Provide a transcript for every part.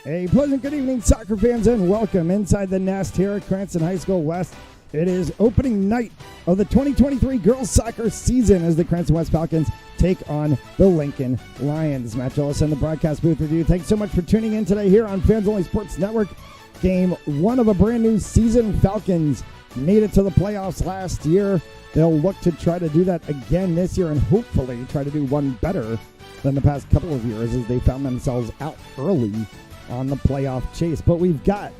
A pleasant good evening, soccer fans, and welcome inside the nest here at Cranston High School West. It is opening night of the 2023 girls soccer season as the Cranston West Falcons take on the Lincoln Lions. Matt Gillis in the broadcast booth with you. Thanks so much for tuning in today here on Fans Only Sports Network. Game one of a brand new season. Falcons made it to the playoffs last year. They'll look to try to do that again this year and hopefully try to do one better than the past couple of years as they found themselves out early on the playoff chase. But we've got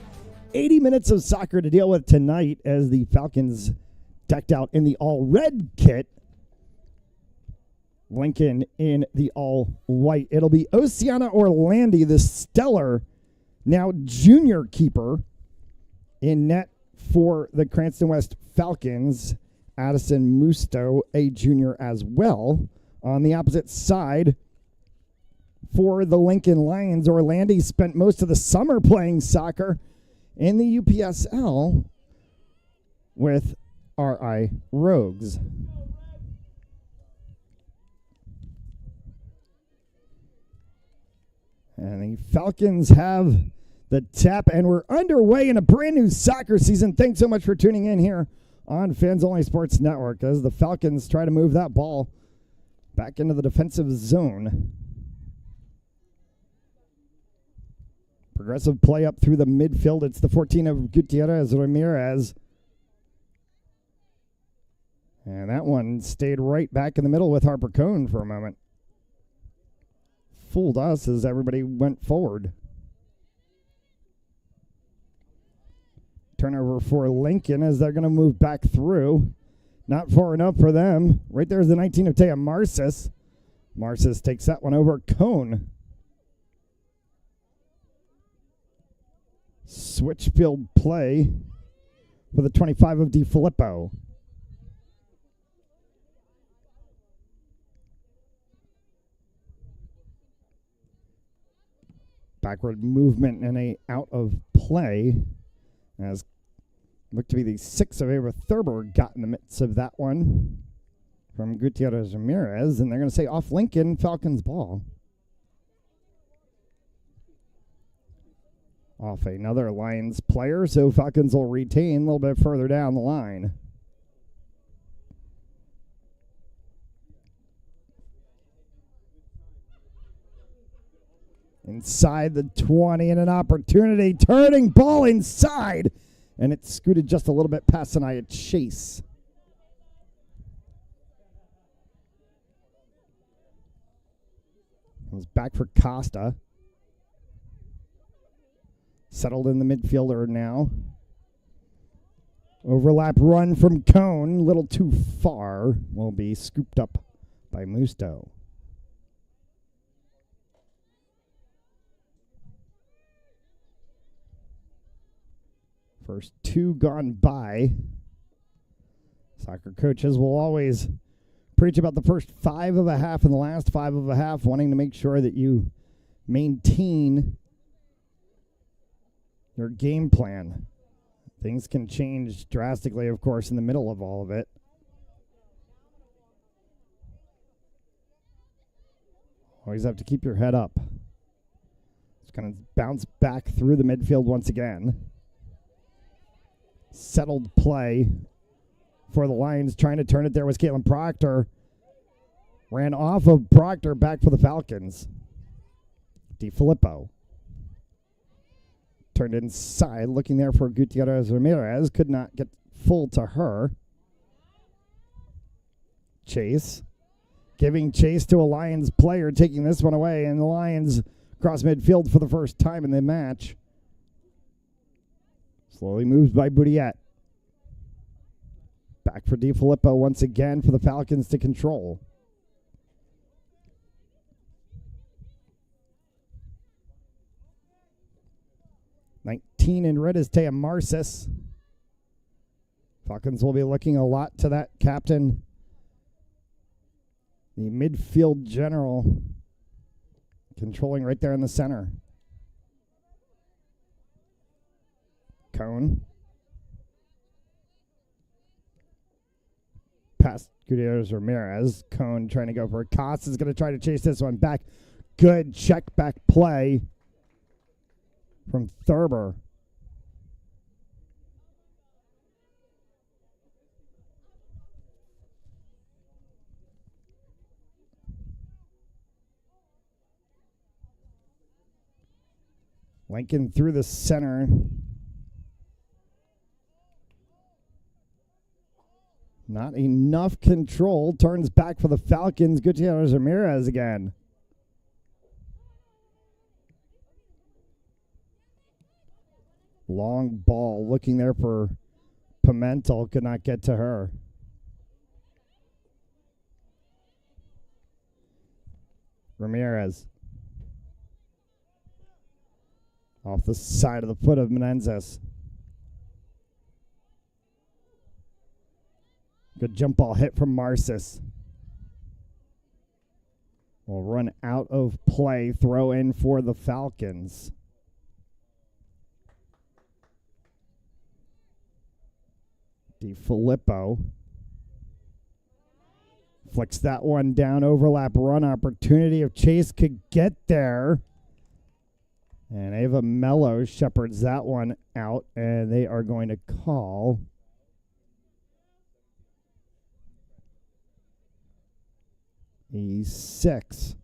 80 minutes of soccer to deal with tonight as the Falcons decked out in the all-red kit. Lincoln in the all-white. It'll be Oceana Orlandi, the stellar, now junior keeper, in net for the Cranston West Falcons. Addison Musto, a junior as well. On the opposite side, for the Lincoln Lions, Orlandi spent most of the summer playing soccer in the UPSL with RI Rogues. And the Falcons have the tap, and we're underway in a brand new soccer season. Thanks so much for tuning in here on Fans Only Sports Network as the Falcons try to move that ball back into the defensive zone. Progressive play up through the midfield. It's the 14 of Gutierrez Ramirez. And that one stayed right back in the middle with Harper Cone for a moment. Fooled us as everybody went forward. Turnover for Lincoln as they're going to move back through. Not far enough for them. Right there's the 19 of Taya Marcis. Marcis takes that one over Cone. Switchfield play for the 25 of DiFilippo. Backward movement and a out of play as looked to be the 6 of Ava Thurber got in the midst of that one from Gutierrez Ramirez, and they're going to say off Lincoln, Falcons ball. Off another Lions player, so Falcons will retain a little bit further down the line. Inside the 20 and an opportunity. Turning ball inside. And it scooted just a little bit past Sanaya Chase. Comes back for Costa. Settled in the midfielder now. Overlap run from Cone. A little too far. Will be scooped up by Musto. First 2 gone by. Soccer coaches will always preach about the first 5 of a half and the last 5 of a half, wanting to make sure that you maintain your game plan. Things can change drastically, of course, in the middle of all of it. Always have to keep your head up. It's going to bounce back through the midfield once again. Settled play for the Lions. Trying to turn it there was Caitlin Proctor. Ran off of Proctor back for the Falcons. DiFilippo. Turned inside. Looking there for Gutierrez Ramirez. Could not get full to her. Chase. Giving chase to a Lions player. Taking this one away. And the Lions cross midfield for the first time in the match. Slowly moves by Boudiette. Back for DiFilippo once again for the Falcons to control. (19) in red is Taya Marcis. Falcons will be looking a lot to that captain. The midfield general controlling right there in the center. Cone. Past Gutierrez Ramirez. Cone trying to go for a Costa is going to try to chase this one back. Good check back play from Thurber. Lincoln through the center. Not enough control. Turns back for the Falcons. Gutierrez Ramirez again. Long ball. Looking there for Pimentel. Could not get to her. Ramirez. Off the side of the foot of Menendez. Good jump ball hit from Marcis. Will run out of play. Throw in for the Falcons. DiFilippo. Flicks that one down. Overlap run opportunity if Chase could get there. And Ava Mello shepherds that one out. And they are going to call a 6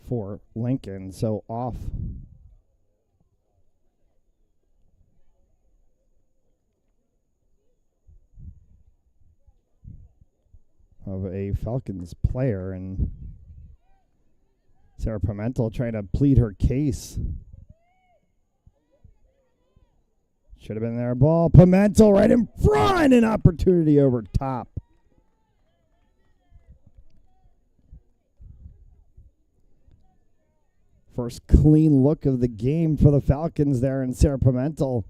for Lincoln. So off. Of a Falcons player, and Sarah Pimentel trying to plead her case. Should have been there. Ball. Pimentel right in front. An opportunity over top. First clean look of the game for the Falcons there, and Sarah Pimentel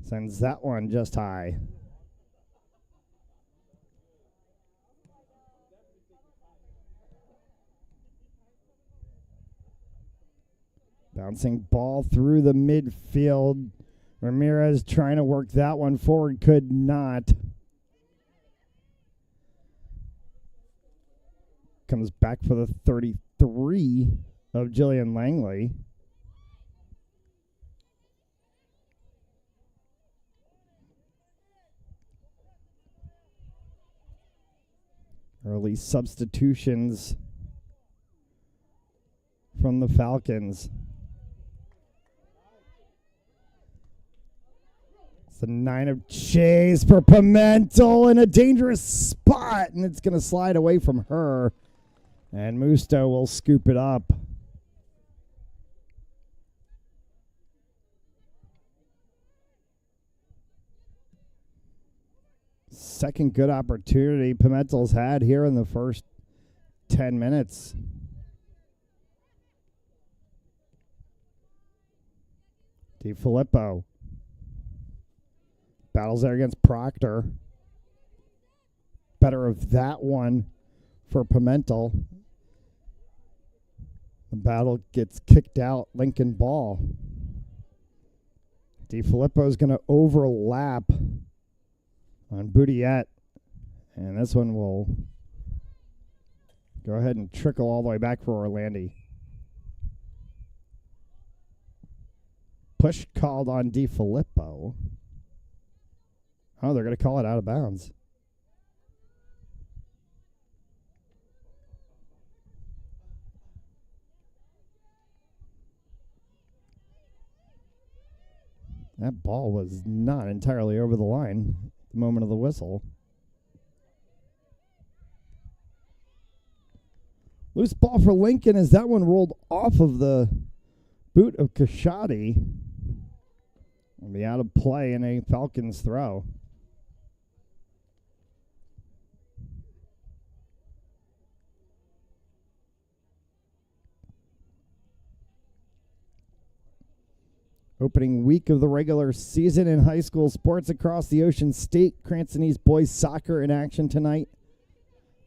sends that one just high. Bouncing ball through the midfield. Ramirez trying to work that one forward. Could not. Comes back for the 33 of Jillian Langley. Early substitutions from the Falcons. It's the 9 of Chase for Pimentel in a dangerous spot, and it's going to slide away from her. And Musto will scoop it up. Second good opportunity Pimentel's had here in the first 10 minutes. DiFilippo. Battles there against Proctor. Better of that one for Pimentel. The battle gets kicked out. Lincoln ball. DiFilippo is going to overlap on Boudiette. And this one will go ahead and trickle all the way back for Orlandi. Push called on DiFilippo. Oh, they're going to call it out of bounds. That ball was not entirely over the line at the moment of the whistle. Loose ball for Lincoln as that one rolled off of the boot of Kashadi. Will be out of play in a Falcons throw. Opening week of the regular season in high school sports across the Ocean State. Cranston East boys soccer in action tonight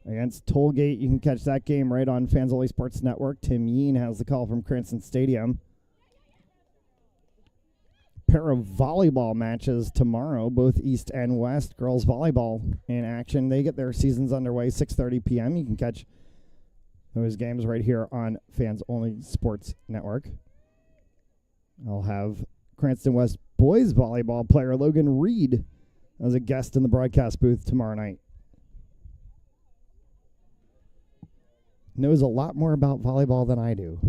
against Tollgate. You can catch that game right on Fans Only Sports Network. Tim Yeen has the call from Cranston Stadium. Pair of volleyball matches tomorrow, both East and West. Girls volleyball in action. They get their seasons underway 6:30 p.m. You can catch those games right here on Fans Only Sports Network. I'll have Cranston West boys volleyball player Logan Reed as a guest in the broadcast booth tomorrow night. Knows a lot more about volleyball than I do.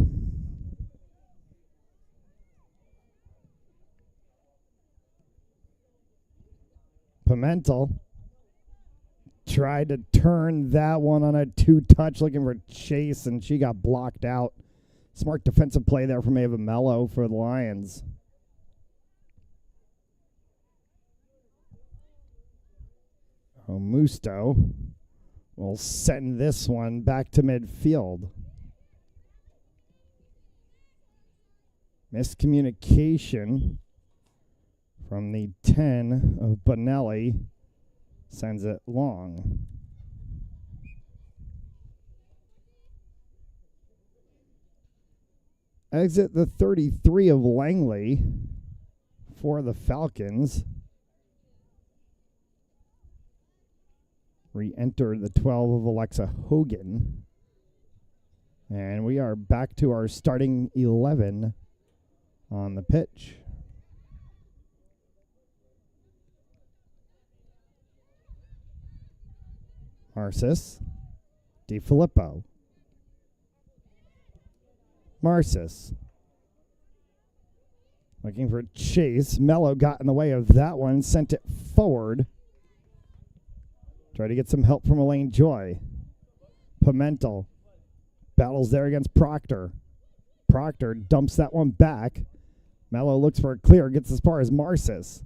Pimentel tried to turn that one on a two-touch looking for Chase, and she got blocked out. Smart defensive play there from Ava Mello for the Lions. Musto will send this one back to midfield. Miscommunication from the 10 of Bonelli sends it long. Exit the 33 of Langley for the Falcons. Re-enter the 12 of Alexa Hogan. And we are back to our starting 11 on the pitch. Marcis, DiFilippo. Marcis. Looking for Chase. Mello got in the way of that one, sent it forward. Try to get some help from Elaine Joy. Pimentel battles there against Proctor. Proctor dumps that one back. Mello looks for a clear, gets as far as Marcis.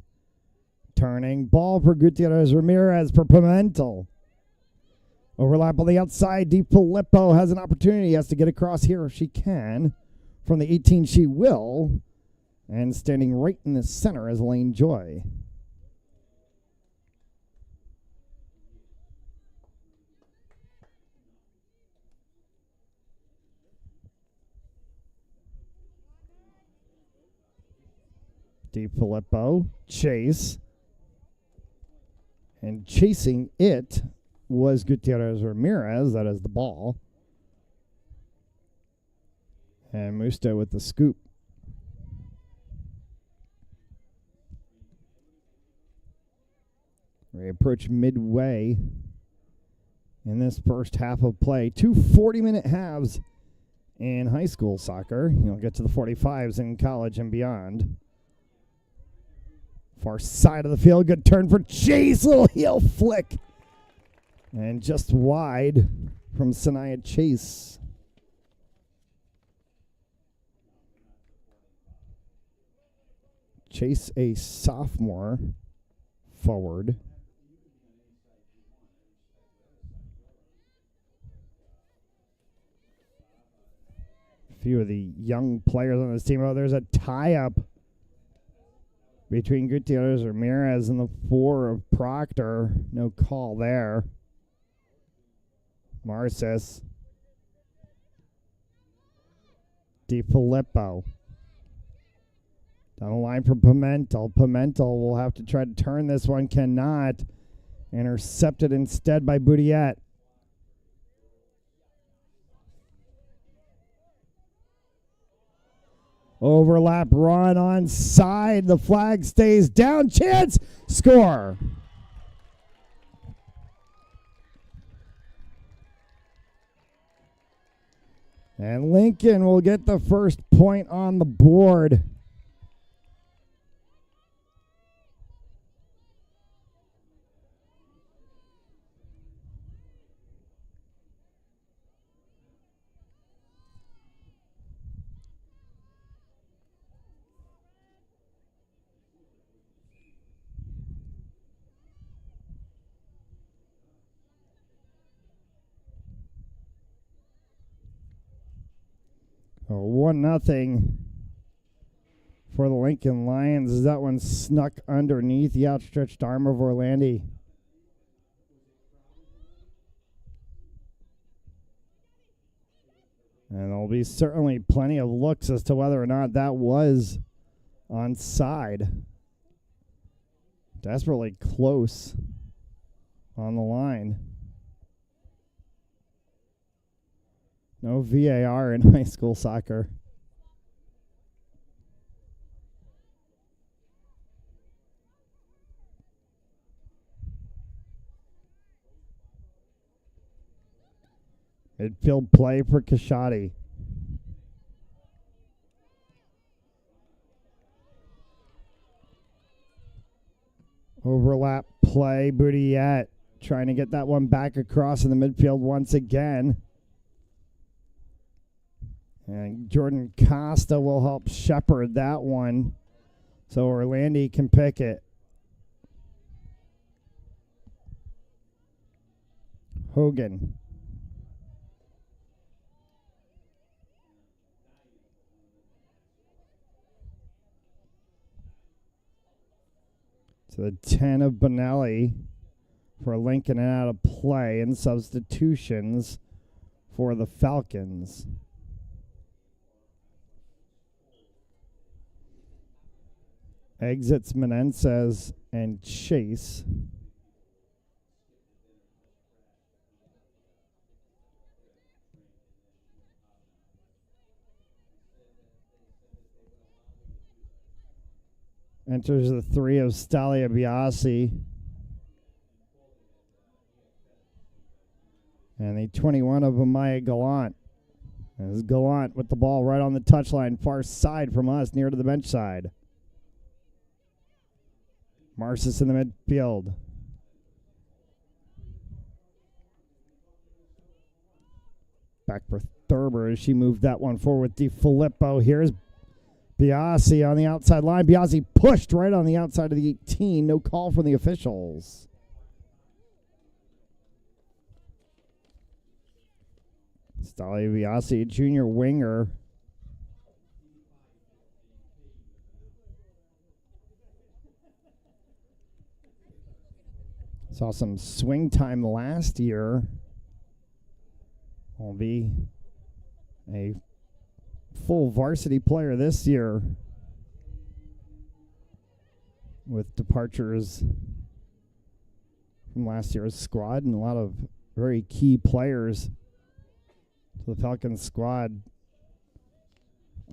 Turning ball for Gutierrez Ramirez for Pimentel. Overlap on the outside. DiFilippo has an opportunity. Has to get across here if she can. From the 18, she will. And standing right in the center is Elaine Joy. DiFilippo, Chase, and chasing it was Gutierrez Ramirez. That is the ball. And Musto with the scoop. We approach midway in this first half of play. 2 40-minute halves in high school soccer. You'll get to the 45s in college and beyond. Far side of the field. Good turn for Chase. Little heel flick. And just wide from Sanaya Chase. Chase, a sophomore forward. A few of the young players on this team. Oh, there's a tie-up between Gutierrez Ramirez and the 4 of Proctor. No call there. Marcis. DiFilippo. Down the line for Pimentel. Pimentel will have to try to turn this one. Cannot. Intercepted instead by Boudiette. Overlap run on side. The flag stays down. Chance. Score. And Lincoln will get the first point on the board. Oh, 1-0 for the Lincoln Lions as that one snuck underneath the outstretched arm of Orlandi. And there'll be certainly plenty of looks as to whether or not that was onside. Desperately close on the line. No VAR in high school soccer. Midfield play for Kashadi. Overlap play. Boudiette trying to get that one back across in the midfield once again. And Jordan Costa will help shepherd that one so Orlandi can pick it. Hogan. To the 10 of Bonelli for Lincoln and out of play, and substitutions for the Falcons. Exits Menendez and Chase. Enters the 3 of Stalia Biasi. And the 21 of Amaya Gallant. As Gallant with the ball right on the touchline, far side from us, near to the bench side. Marcis in the midfield. Back for Thurber as she moved that one forward with DiFilippo. Here's Biasi on the outside line. Biasi pushed right on the outside of the 18. No call from the officials. Stalia Biasi, junior winger. Saw some swing time last year. Will be a full varsity player this year with departures from last year's squad and a lot of very key players to the Falcons squad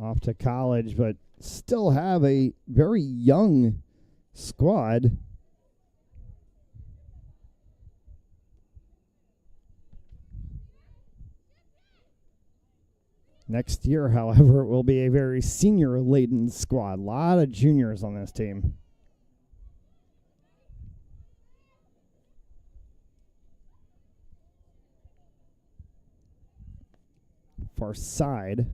off to college, but still have a very young squad. Next year, however, it will be a very senior-laden squad. A lot of juniors on this team. Far side.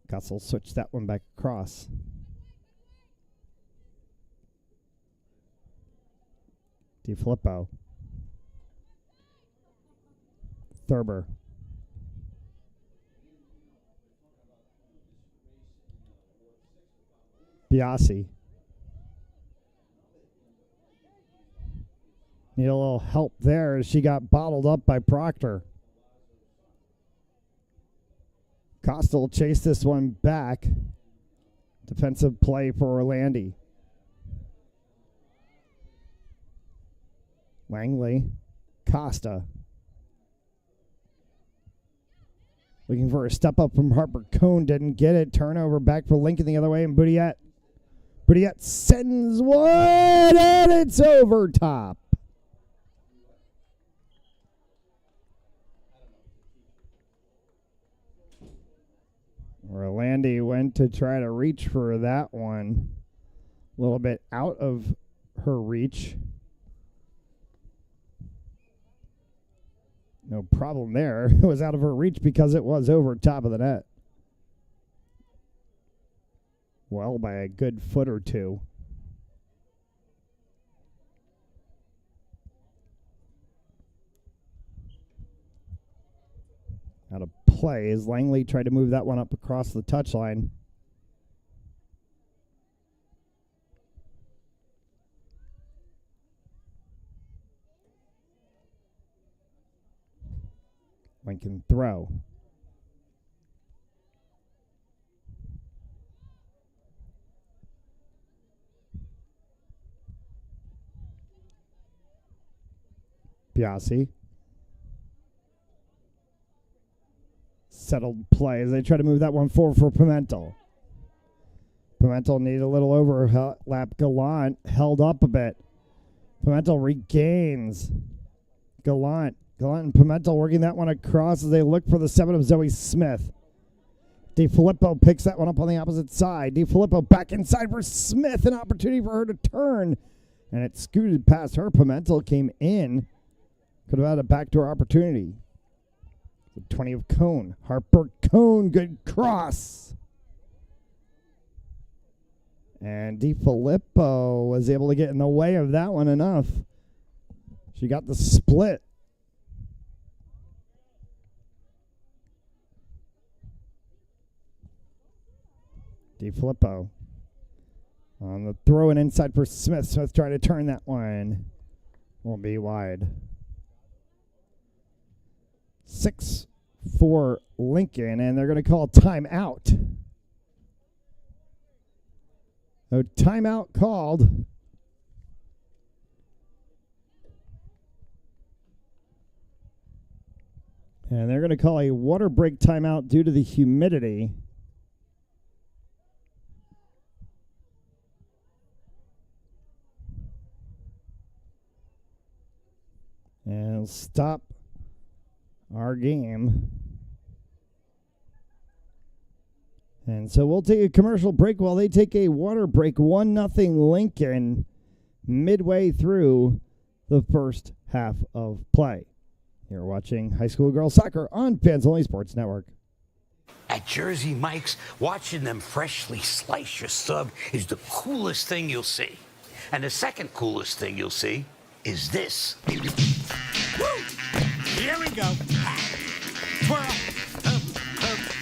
Gus will switch that one back across. DiFilippo. Thurber. Biasi. Need a little help there as she got bottled up by Proctor. Costa will chase this one back. Defensive play for Orlandi. Langley. Costa. Looking for a step up from Harper Cone. Didn't get it. Turnover back for Lincoln the other way. And Boudiette. Boudiette sends one. And it's over top. Orlandi went to try to reach for that one. A little bit out of her reach. No problem there. It was out of her reach because it was over top of the net. Well, by a good foot or two. Out of play as Langley tried to move that one up across the touchline. Lincoln throw. Biasi. Settled play as they try to move that one forward for Pimentel. Pimentel needed a little overlap. Gallant held up a bit. Pimentel regains. Gallant and Pimentel working that one across as they look for the 7 of Zoe Smith. DiFilippo picks that one up on the opposite side. DiFilippo back inside for Smith. An opportunity for her to turn. And it scooted past her. Pimentel came in. Could have had a backdoor opportunity. The 20 of Cone. Harper Cone, good cross. And DiFilippo was able to get in the way of that one enough. She got the split. DiFilippo on the throw and inside for Smith. Smith trying to turn that one. Won't be wide. 6 for Lincoln, and they're going to call timeout. A timeout called. And they're going to call a water break timeout due to the humidity. And stop our game. And so we'll take a commercial break while they take a water break. 1-0 Lincoln midway through the first half of play. You're watching high school girls soccer on Fans Only Sports Network. At Jersey Mike's, watching them freshly slice your sub is the coolest thing you'll see. And the second coolest thing you'll see is this. Woo! Here we go. Twirl. Up,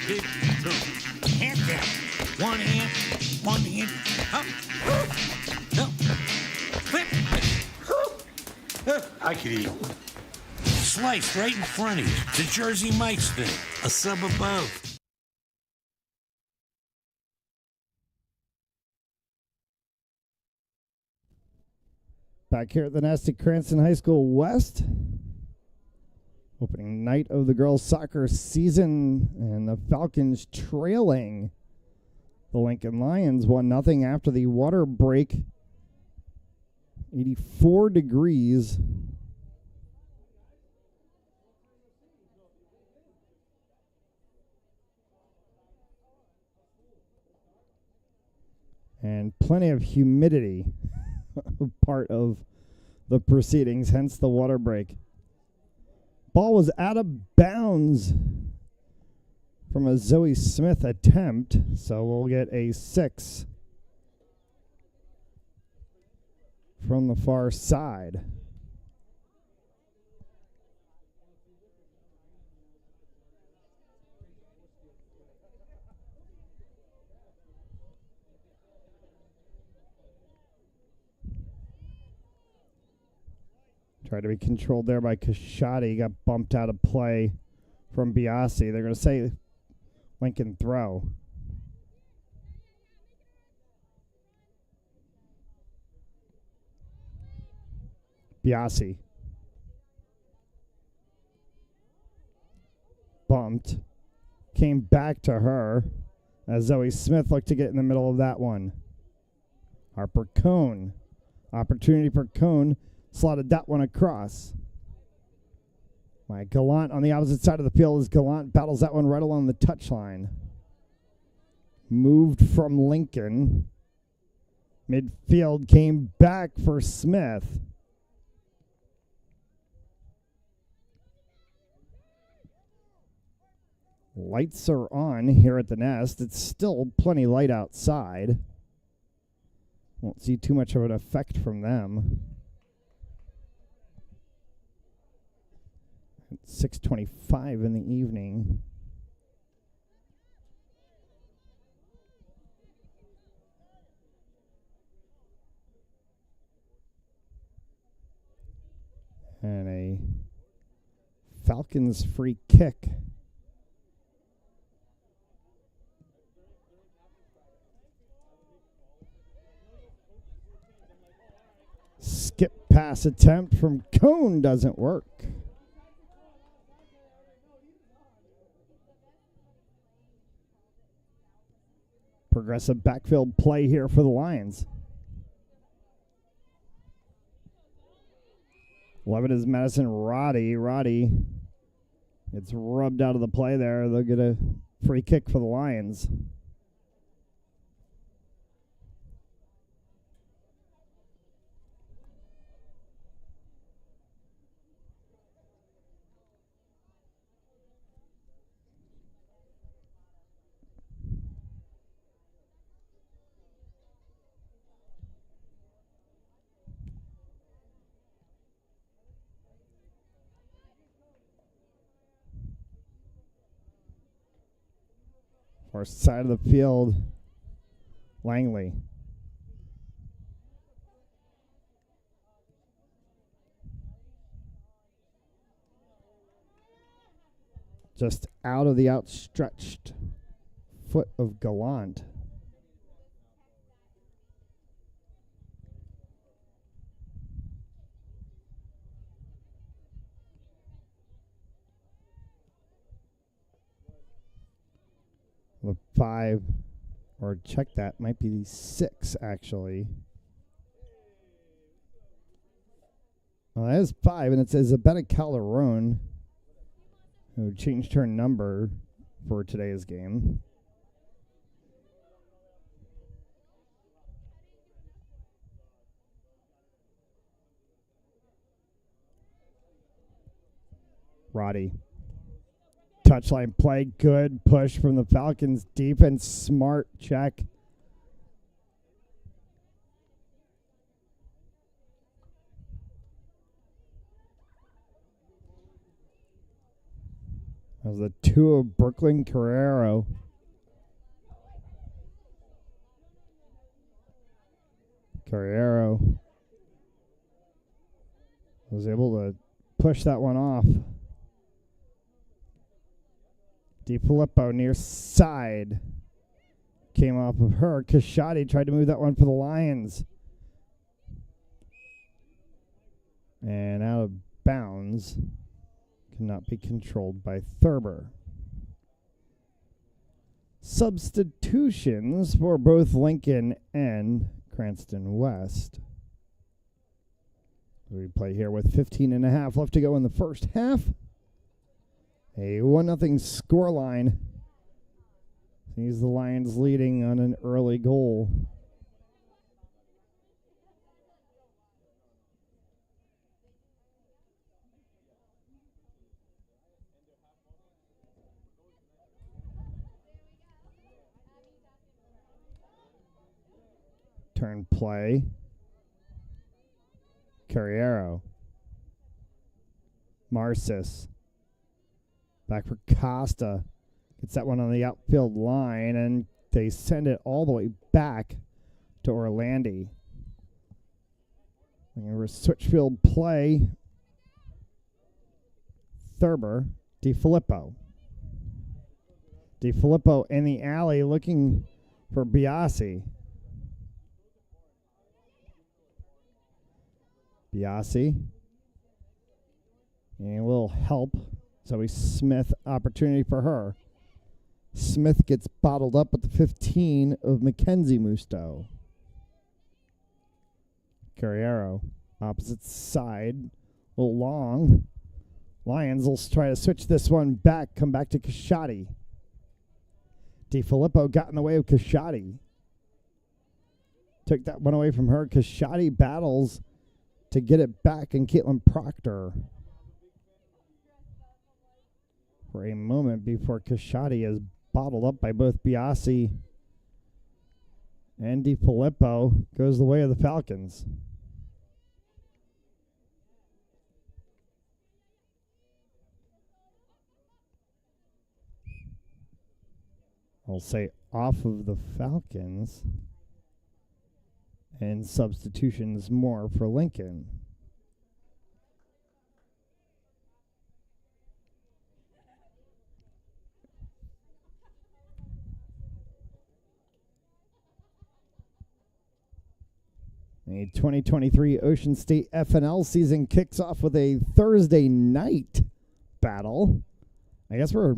big two. Hand down. One hand, up. Up. Flip. I could eat. Sliced right in front of you. It's a Jersey Mike's thing. A sub above. Back here at the Nest at Cranston High School West. Opening night of the girls' soccer season, and the Falcons trailing the Lincoln Lions 1-0 after the water break. 84 degrees. And plenty of humidity. Part of the proceedings, hence the water break. Ball was out of bounds from a Zoe Smith attempt, so we'll get a 6 from the far side. Tried to be controlled there by Kashadi. Got bumped out of play from Biasi. They're going to say Lincoln throw. Biasi. Bumped. Came back to her as Zoe Smith looked to get in the middle of that one. Harper Cone. Opportunity for Cone. Slotted that one across. My Gallant on the opposite side of the field as Gallant battles that one right along the touchline. Moved from Lincoln. Midfield came back for Smith. Lights are on here at the Nest. It's still plenty light outside. Won't see too much of an effect from them. 6:25 in the evening. And a Falcons free kick. Skip pass attempt from Cone doesn't work. Progressive backfield play here for the Lions. 11 is Madison Roddy. Roddy gets rubbed out of the play there. They'll get a free kick for the Lions. Or side of the field, Langley. Just out of the outstretched foot of Gallant. The 5, or check that, might be the 6 actually. Well, that is 5, and it says Isabella Calderon, who changed her number for today's game. Roddy. Touchline play, good push from the Falcons defense, smart check. That was the 2 of Brooklyn Carrero. Carrero was able to push that one off. DiFilippo near side. Came off of her. Casciati tried to move that one for the Lions. And out of bounds. Cannot be controlled by Thurber. Substitutions for both Lincoln and Cranston West. We play here with 15.5 left to go in the first half. A 1-0 scoreline. Sees the Lions leading on an early goal. Turn play. Carriero. Marcis. Back for Costa. Gets that one on the outfield line, and they send it all the way back to Orlandi. We're switch field play. Thurber. DiFilippo. DiFilippo in the alley looking for Biasi. Biasi. And a little help. Zoe Smith, opportunity for her. Smith gets bottled up at the 15 of Mackenzie Musto. Carriero, opposite side, a little long. Lions will try to switch this one back, come back to Casciati. DiFilippo got in the way of Casciati. Took that one away from her. Casciati battles to get it back, and Caitlin Proctor. For a moment before Casciati is bottled up by both Biasi and DiFilippo, goes the way of the Falcons. I'll say off of the Falcons, and substitutions more for Lincoln. The 2023 Ocean State FNL season kicks off with a Thursday night battle. I guess we're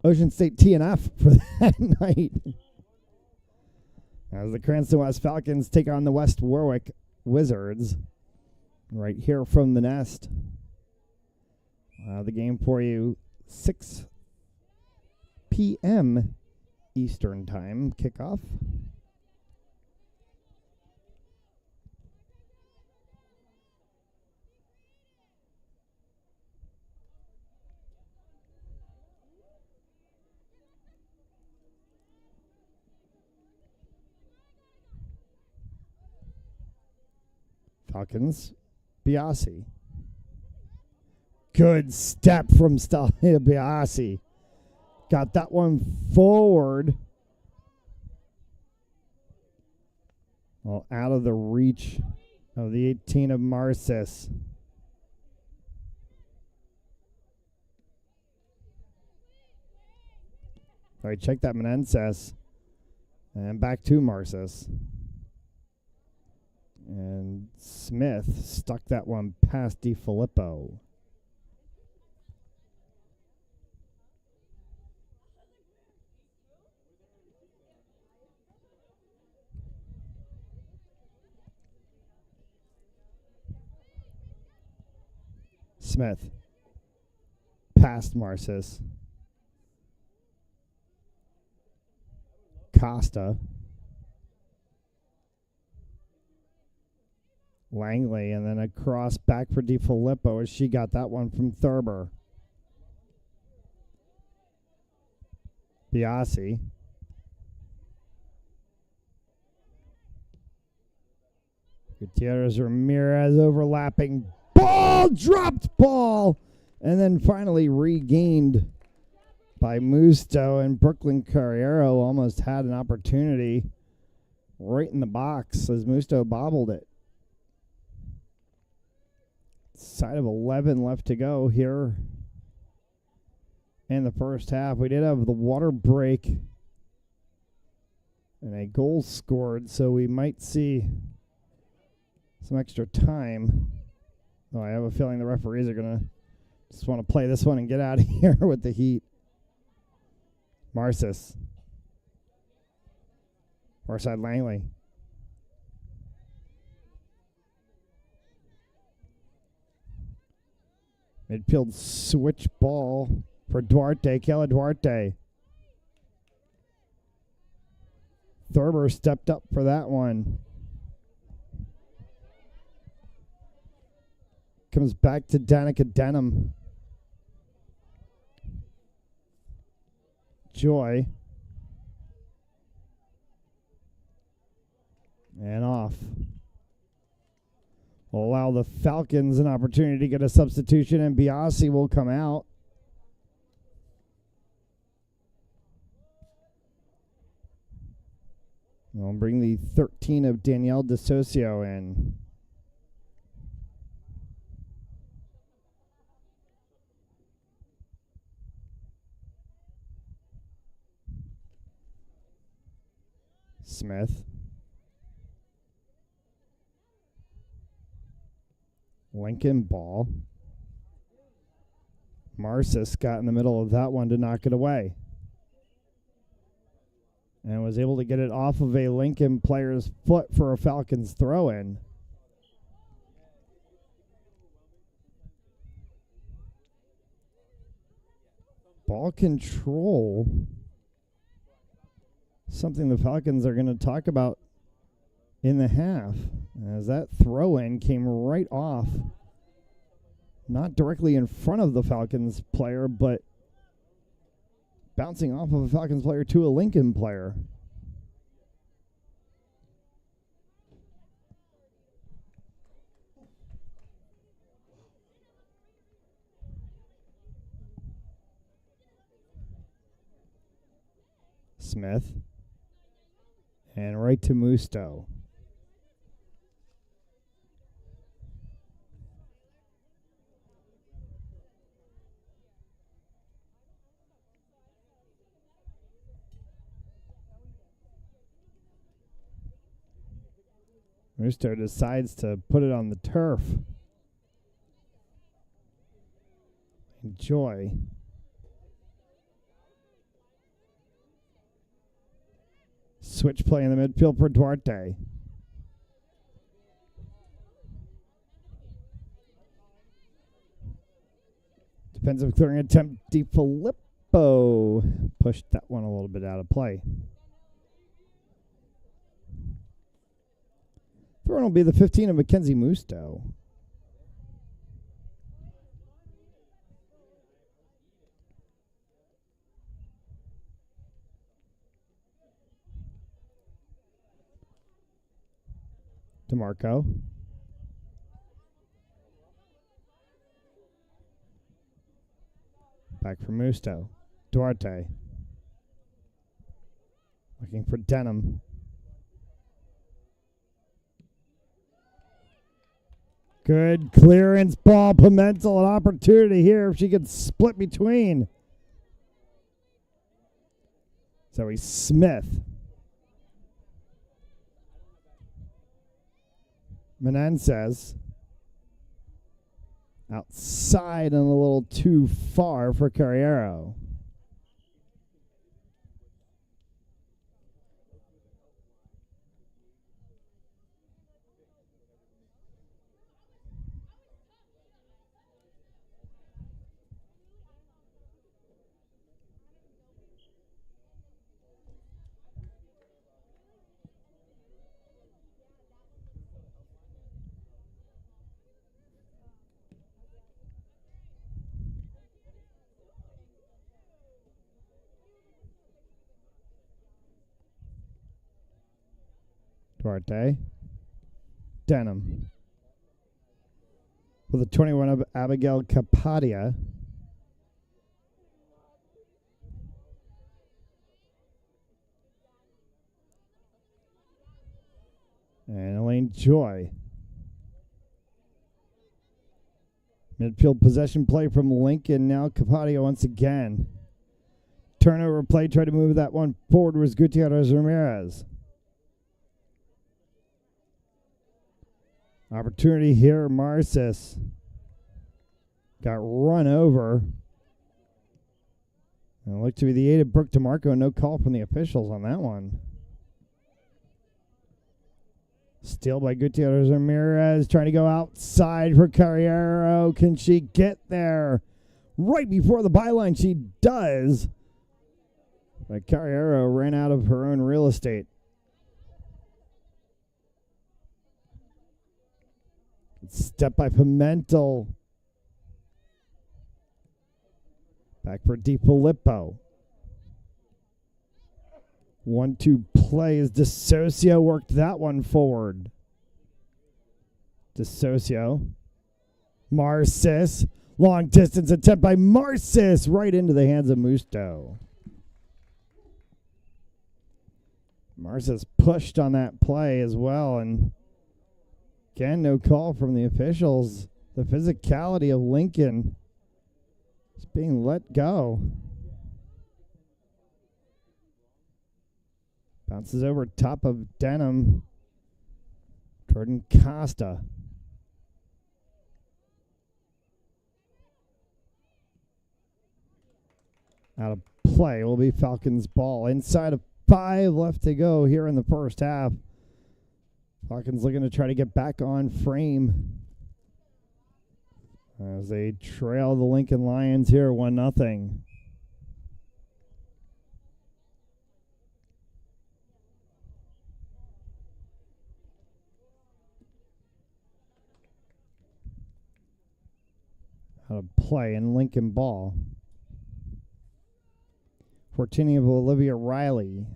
Ocean State TNF for that night. As the Cranston West Falcons take on the West Warwick Wizards. Right here from the nest. The game for you, 6 p.m. Eastern Time kickoff. Falcons, Biasi. Good step from Stalia Biasi. Got that one forward. Well, out of the reach of the 18 of Marcis. All right, check that Menendez. And back to Marcis. And Smith stuck that one past DiFilippo. Smith past Marcis. Costa. Langley, and then across back for DiFilippo as she got that one from Thurber. Biasi. Gutierrez Ramirez overlapping. Ball! Dropped ball! And then finally regained by Musto, and Brooklyn Carriero almost had an opportunity right in the box as Musto bobbled it. Side of 11 left to go here in the first half. We did have the water break and a goal scored, so we might see some extra time. Oh, I have a feeling the referees are going to just want to play this one and get out of here with the heat. Marcis. Far side Langley. Midfield switch ball for Duarte. Kayla Duarte. Thurber stepped up for that one. Comes back to Danica Denham. Joy. And off. Will allow the Falcons an opportunity to get a substitution, and Biasi will come out. We'll bring the 13 of Danielle DeSocio in. Smith. Lincoln ball. Marcis got in the middle of that one to knock it away. And was able to get it off of a Lincoln player's foot for a Falcons throw-in. Ball control. Something the Falcons are going to talk about in the half, as that throw-in came right off, not directly in front of the Falcons player, but bouncing off of a Falcons player to a Lincoln player. Smith. And right to Musto. Musto decides to put it on the turf. Enjoy. Switch play in the midfield for Duarte. Defensive clearing attempt. DiFilippo pushed that one a little bit out of play. Throw will be the 15 of Mackenzie Musto. DeMarco. Back for Musto. Duarte. Looking for Denham. Good clearance ball. Pimentel, an opportunity here if she could split between. Zoe Smith. Menendez. Outside and a little too far for Carriero. Duarte. Denham. With the 21 of Abigail Capadia. And Elaine Joy. Midfield possession play from Lincoln. Now Capadia once again. Turnover play. Tried to move that one forward was Gutierrez Ramirez. Opportunity here. Marcis got run over. And it looked to be the 8 of Brooke DeMarco. No call from the officials on that one. Steal by Gutierrez Ramirez. Trying to go outside for Carriero. Can she get there? Right before the byline, she does. But Carriero ran out of her own real estate. Step by Pimentel. Back for DiFilippo. 1-2 play as DeSocio worked that one forward. DeSocio. Marcis. Long distance attempt by Marcis. Right into the hands of Musto. Marcis pushed on that play as well. And again, no call from the officials. The physicality of Lincoln is being let go. Bounces over top of Denham. Jordan Costa. Out of play will be Falcons' ball. Inside of 5 left to go here in the first half. Falcons looking to try to get back on frame as they trail the Lincoln Lions here 1-0. Out of play and Lincoln ball. Fortini of Olivia Riley.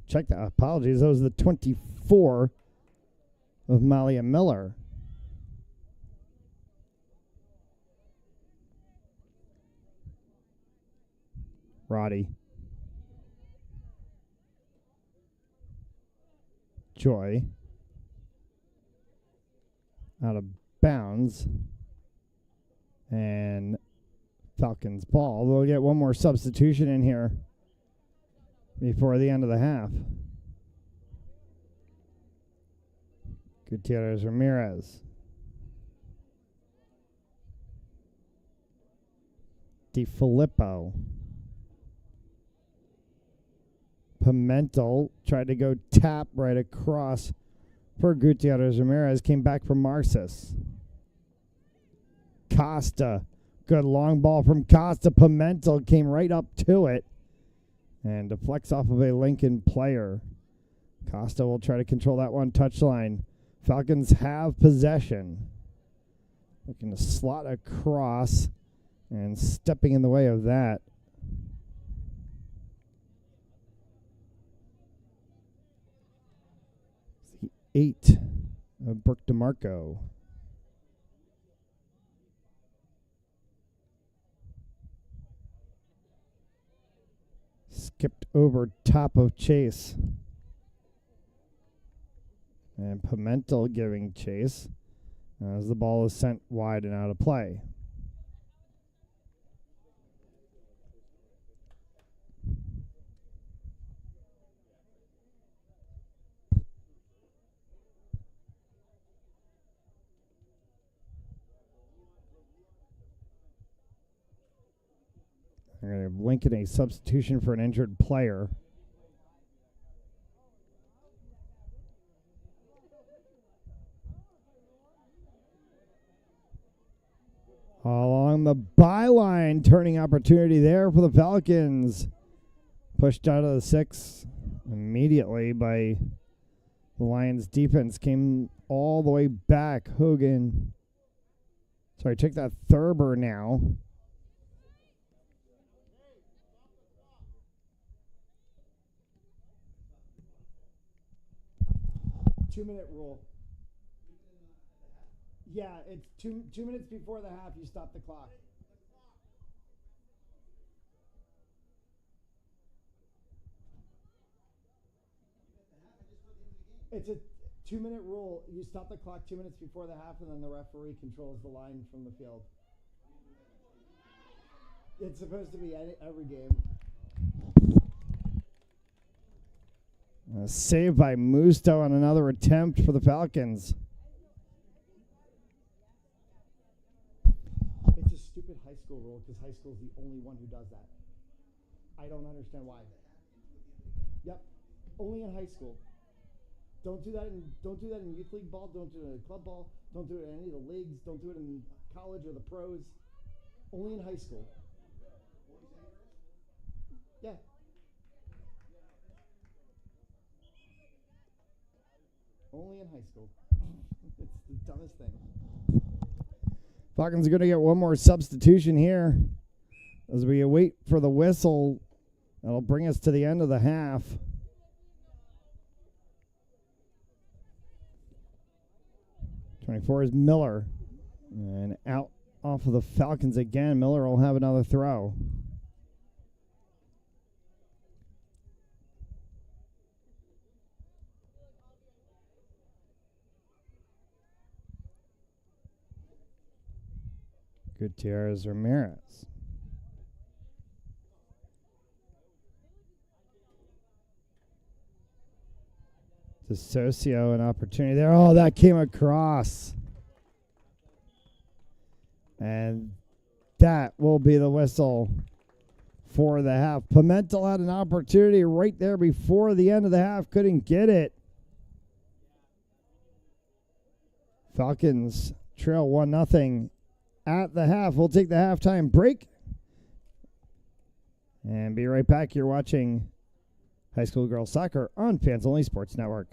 Check that. Apologies. That was the 24 of Malia Miller. Roddy. Joy. Out of bounds. And Falcons ball. We'll get one more substitution in here before the end of the half. Gutierrez Ramirez. DiFilippo. Pimentel tried to go tap right across for Gutierrez Ramirez. Came back from Marcis. Costa. Good long ball from Costa. Pimentel came right up to it and deflects off of a Lincoln player. Costa will try to control that one touchline. Falcons have possession. Looking to slot across and stepping in the way of that. 8 of Brooke DeMarco. Skipped over top of Chase. And Pimentel giving chase as the ball is sent wide and out of play. They're going to have Lincoln a substitution for an injured player. Along the byline, turning opportunity there for the Falcons. Pushed out of the 6 immediately by the Lions defense. Came all the way back. Hogan. Sorry, check that Thurber now. Two-minute rule. Yeah, it's two minutes before the half, you stop the clock. It's a 2-minute rule. You stop the clock 2 minutes before the half, and then the referee controls the line from the field. It's supposed to be every game. Save by Musto on another attempt for the Falcons. It's a stupid high school rule because high school is the only one who does that. I don't understand why. Yep, only in high school. Don't do that in youth league ball. Don't do it in club ball. Don't do it in any of the leagues. Don't do it in college or the pros. Only in high school. Yeah. Only in high school. It's the dumbest thing. Falcons are going to get one more substitution here as we wait for the whistle. That'll bring us to the end of the half. '24 is Miller. And out off of the Falcons again. Miller will have another throw. Gutierrez Ramirez. DeSocio, an opportunity there. Oh, that came across. And that will be the whistle for the half. Pimentel had an opportunity right there before the end of the half. Couldn't get it. Falcons trail 1-0 at the half. We'll take the halftime break and be right back. You're watching High School Girls Soccer on Fans Only Sports Network.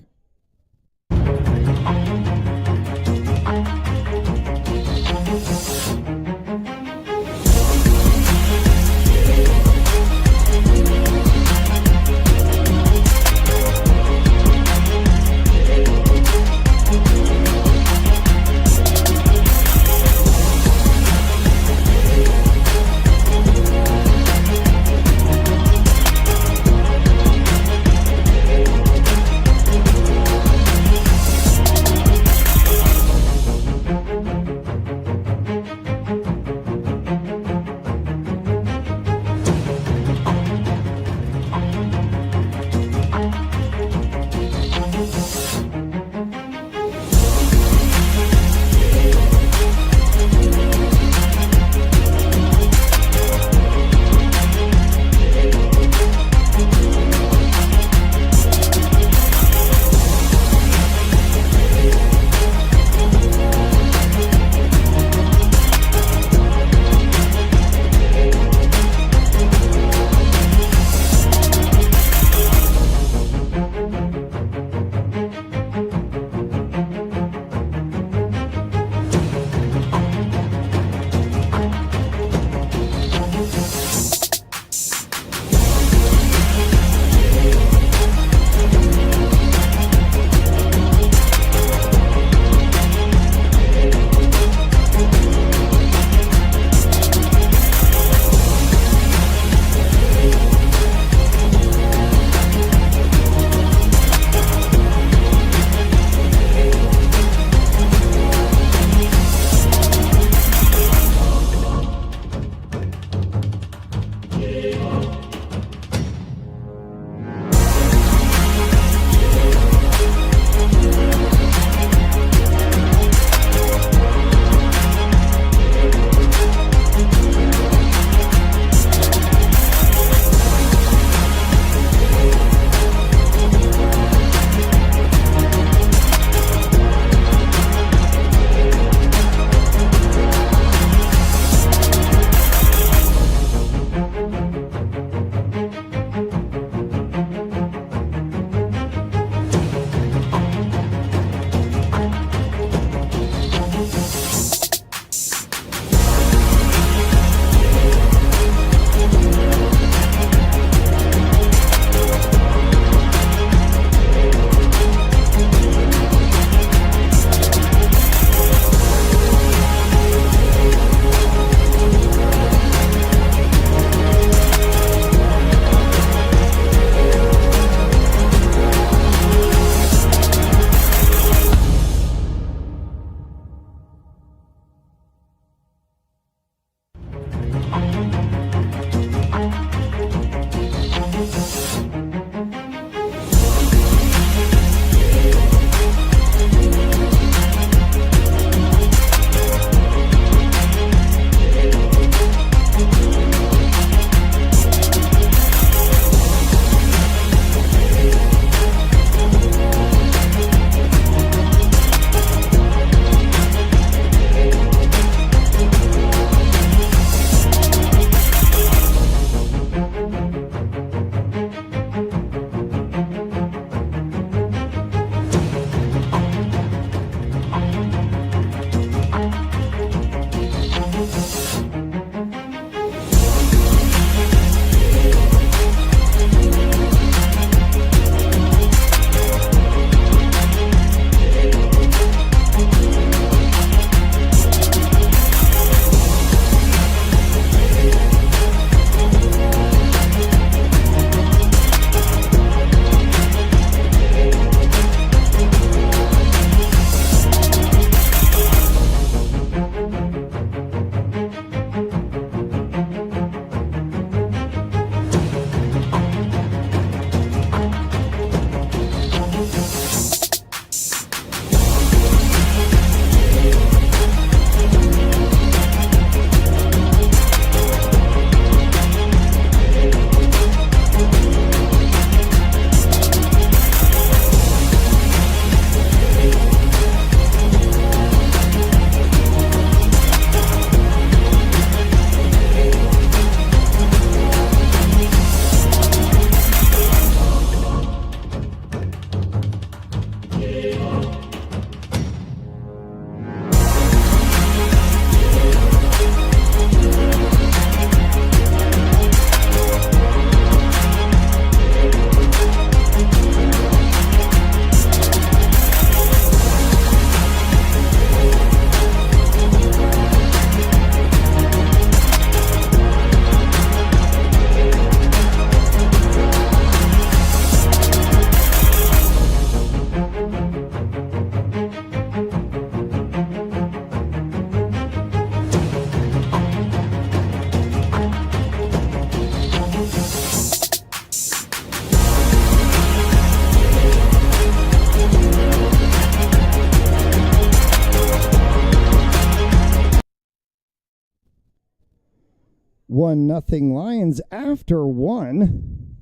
1-0 Lions after one.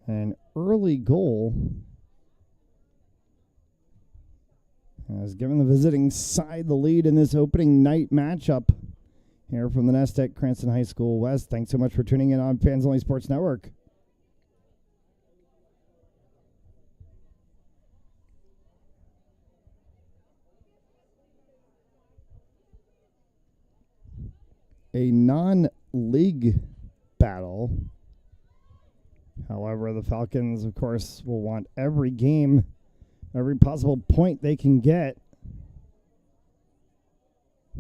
An early goal has given the visiting side the lead in this opening night matchup here from the Nest at Cranston High School West. Thanks so much for tuning in on Fans Only Sports Network. A non-league battle. However, the Falcons, of course, will want every game, every possible point they can get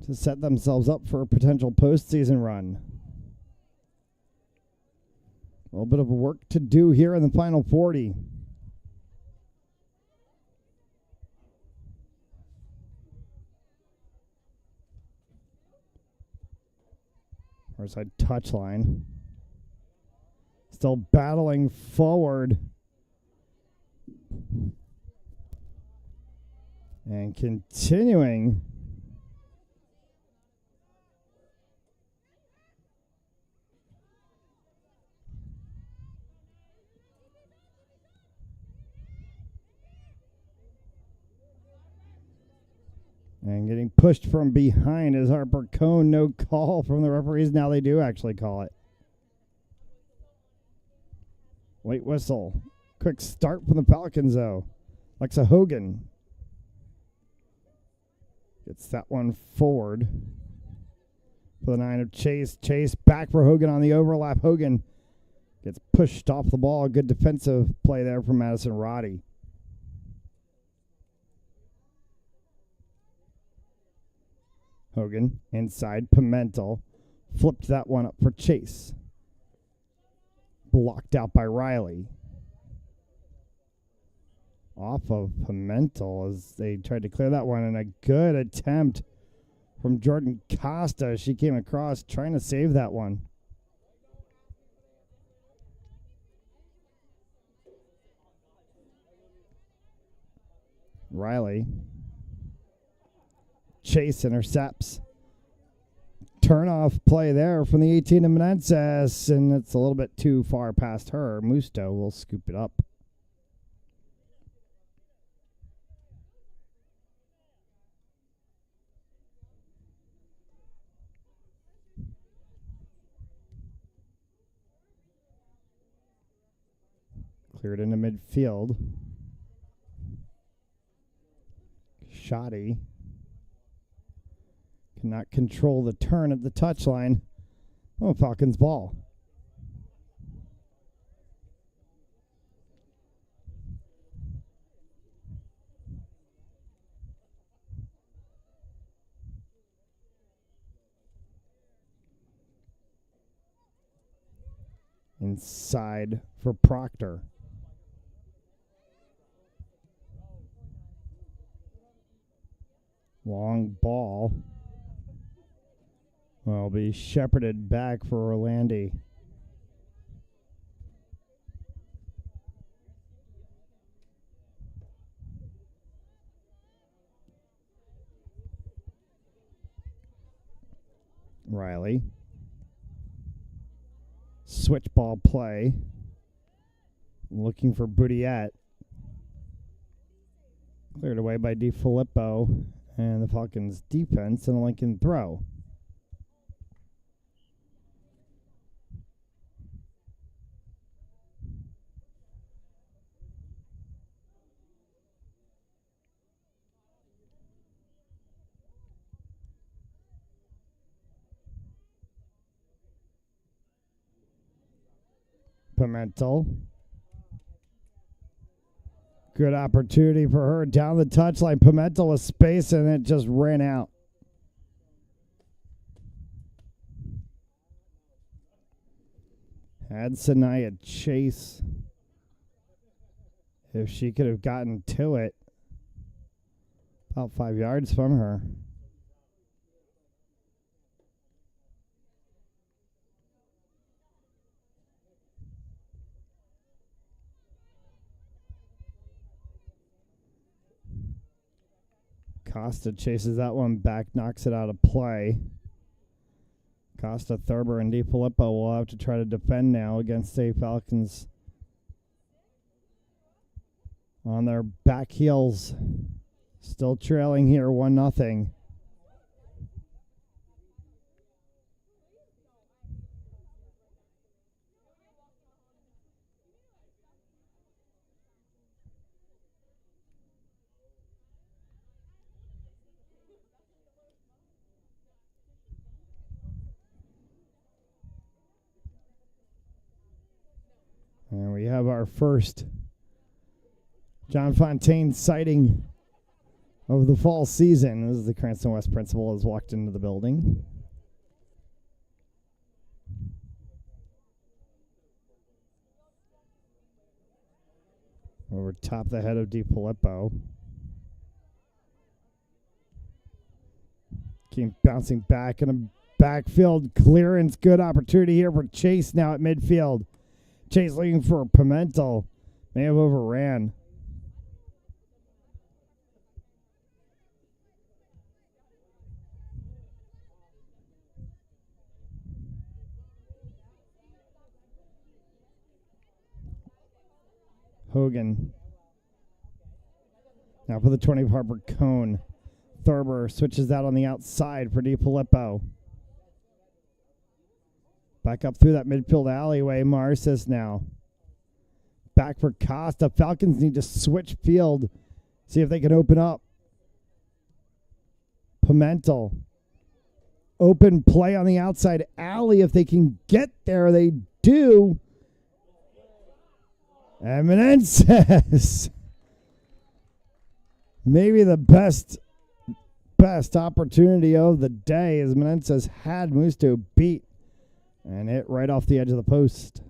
to set themselves up for a potential postseason run. A little bit of work to do here in the final 40. Side touchline. Still battling forward. And continuing. And getting pushed from behind is Harper Cone. No call from the referees. Now they do actually call it. Late whistle. Quick start from the Falcons, though. Alexa Hogan gets that one forward for the 9 of Chase. Chase back for Hogan on the overlap. Hogan gets pushed off the ball. Good defensive play there from Madison Roddy. Hogan inside. Pimentel flipped that one up for Chase. Blocked out by Riley. Off of Pimentel as they tried to clear that one, and a good attempt from Jordan Costa. She came across trying to save that one. Riley. Chase intercepts. Turn-off play there from the 18 of Menendez, and it's a little bit too far past her. Musto will scoop it up. Cleared into midfield. Shoddy cannot control the turn at the touchline. Oh, Falcons ball. Inside for Proctor. Long ball. Will be shepherded back for Orlandi. Riley. Switch ball play. Looking for Boudiette. Cleared away by DiFilippo and the Falcons defense, and a Lincoln throw. Pimentel. Good opportunity for her down the touchline. Pimentel with space, and it just ran out. Had Sanaya chase. If she could have gotten to it. About 5 yards from her. Costa chases that one back, knocks it out of play. Costa, Thurber, and DiFilippo will have to try to defend now against the Falcons on their back heels. Still trailing here 1-0. And we have our first John Fontaine sighting of the fall season as the Cranston West principal has walked into the building. Over top the head of DiFilippo. Keep bouncing back in a backfield clearance. Good opportunity here for Chase now at midfield. Chase looking for Pimentel. May have overran. Hogan. Now for the 20 of Harper Cone. Thurber switches out on the outside for DiFilippo. Back up through that midfield alleyway. Marcis now. Back for Costa. Falcons need to switch field. See if they can open up. Pimentel. Open play on the outside alley. If they can get there, they do. And Menendez. Maybe the best opportunity of the day as Menendez had Musto beat and hit right off the edge of the post.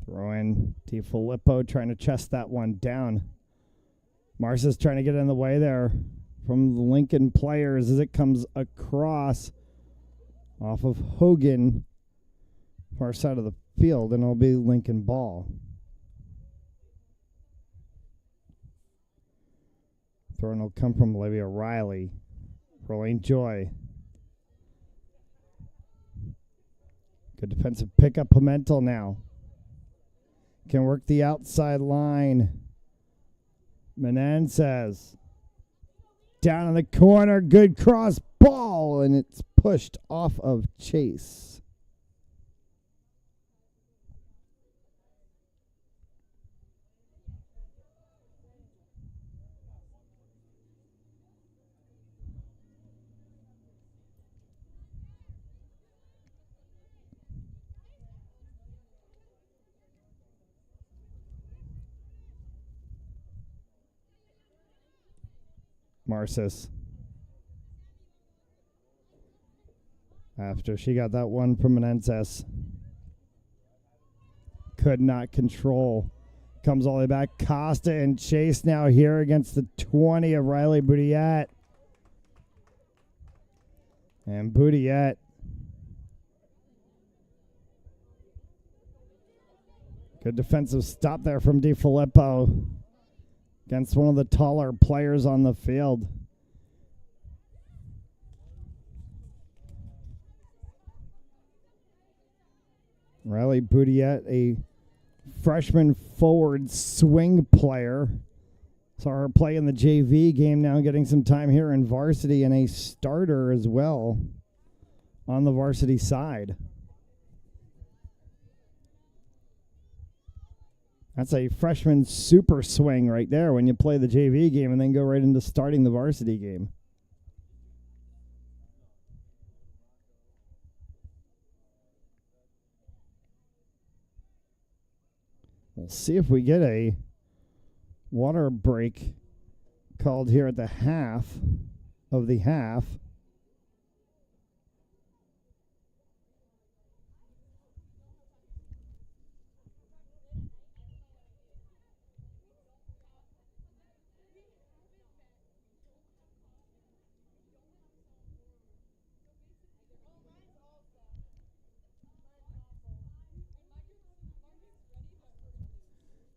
Throw in DiFilippo trying to chest that one down. Marcis trying to get in the way there from the Lincoln players as it comes across off of Hogan, far side of the field, and it'll be Lincoln ball. Throwing will come from Olivia Riley. Rolling Joy. Good defensive pickup. Pimentel now. Can work the outside line. Menendez. Down in the corner. Good cross ball. And it's pushed off of Chase. Marcis. After she got that one from Menendez. Could not control. Comes all the way back. Costa and Chase now here against the 20 of Riley Boudiette. And Boudiette. Good defensive stop there from DiFilippo against one of the taller players on the field. Riley Boudiette, a freshman forward swing player. Saw her play in the JV game, now getting some time here in varsity, and a starter as well on the varsity side. That's a freshman super swing right there when you play the JV game and then go right into starting the varsity game. We'll see if we get a water break called here at the half of the half.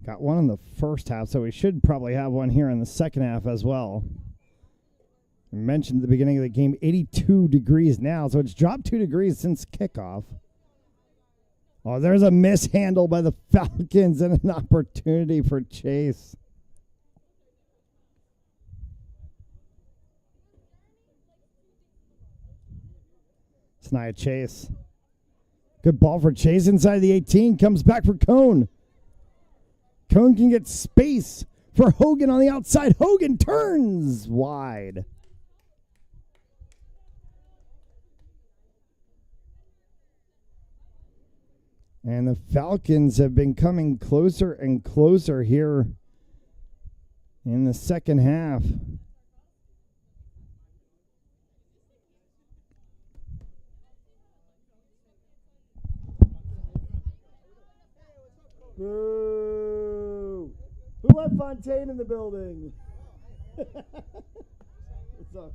Got one in the first half, so we should probably have one here in the second half as well. I mentioned at the beginning of the game, 82 degrees now, so it's dropped 2 degrees since kickoff. Oh, there's a mishandle by the Falcons and an opportunity for Chase. It's not a Chase. Good ball for Chase inside the 18. Comes back for Cone. Cone can get space for Hogan on the outside. Hogan turns wide. And the Falcons have been coming closer and closer here in the second half. Boo! Who let Fontaine in the building? What's up?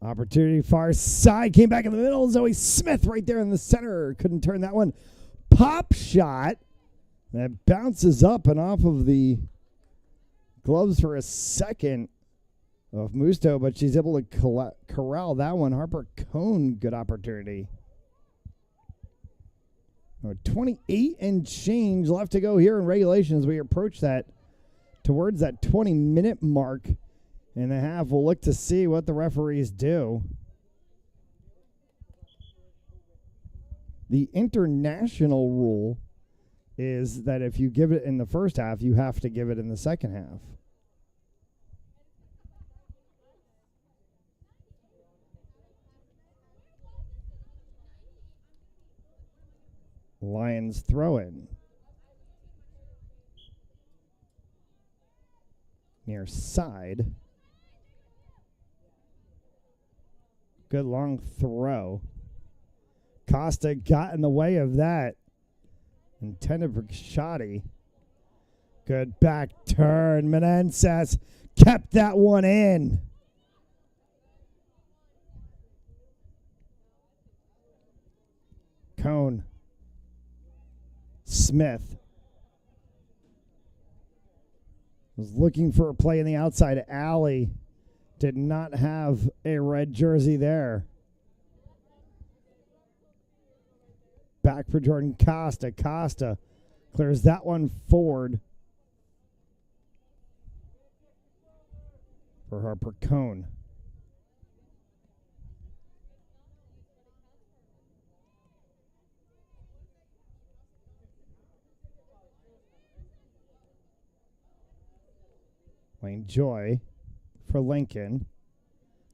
Opportunity far side. Came back in the middle. Zoe Smith right there in the center. Couldn't turn that one. Pop shot. That bounces up and off of the gloves for a second of Musto, but she's able to corral that one. Harper Cone, good opportunity. 28 and change left to go here in regulations. We approach that towards that 20-minute mark in the half. We'll look to see what the referees do. The international rule is that if you give it in the first half, you have to give it in the second half. Lions throw in. Near side. Good long throw. Costa got in the way of that. Intended for Shoddy. Good back turn. Menendez kept that one in. Cone. Smith was looking for a play in the outside alley. Did not have a red jersey there. Back for Jordan Costa. Costa clears that one forward for Harper Cone. Wayne Joy for Lincoln.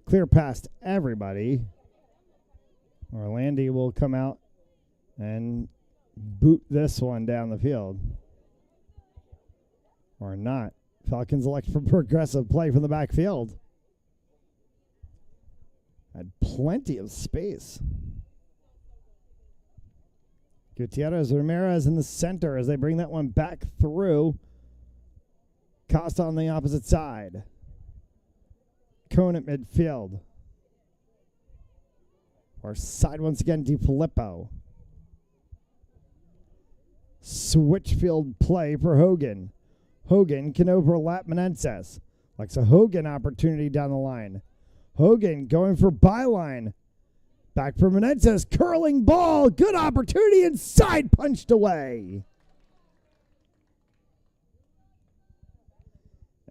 Clear past everybody. Orlandi will come out and boot this one down the field. Or not. Falcons elect for progressive play from the backfield. Had plenty of space. Gutierrez Ramirez in the center as they bring that one back through. Costa on the opposite side. Cone at midfield. Or side once again, DiFilippo. Switch field play for Hogan. Hogan can overlap Menendez. Likes a Hogan opportunity down the line. Hogan going for byline. Back for Menendez. Curling ball. Good opportunity inside. Punched away.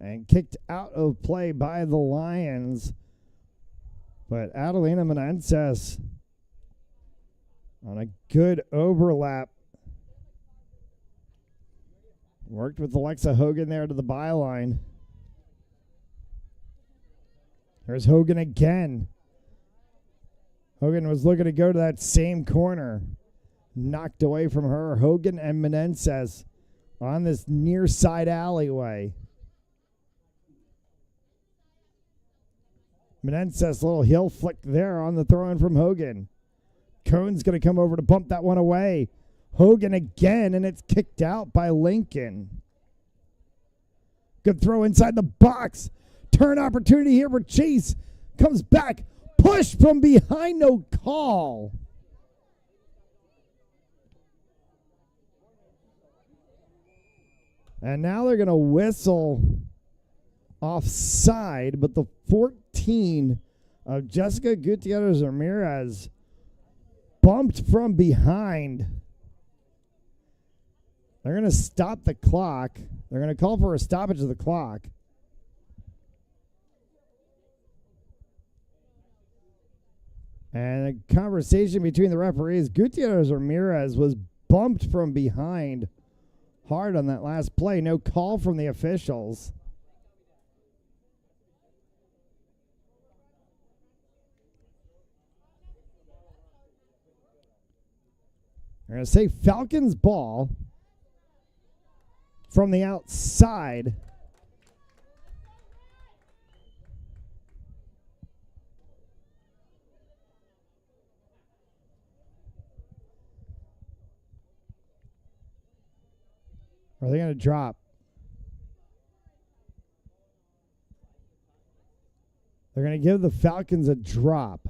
And kicked out of play by the Lions. But Adelina Menendez on a good overlap. Worked with Alexa Hogan there to the byline. There's Hogan again. Hogan was looking to go to that same corner. Knocked away from her. Hogan and Menendez on this near side alleyway. Menendez, little heel flick there on the throw in from Hogan. Cone's going to come over to bump that one away. Hogan again, and it's kicked out by Lincoln. Good throw inside the box. Turn opportunity here for Chase. Comes back. push from behind, no call. And now they're going to whistle offside, but the 14 of Jessica Gutierrez Ramirez bumped from behind. They're going to stop the clock. They're going to call for a stoppage of the clock. And a conversation between the referees. Gutierrez Ramirez was bumped from behind hard on that last play. No call from the officials. They're going to say Falcons ball from the outside. Are they going to drop? They're going to give the Falcons a drop.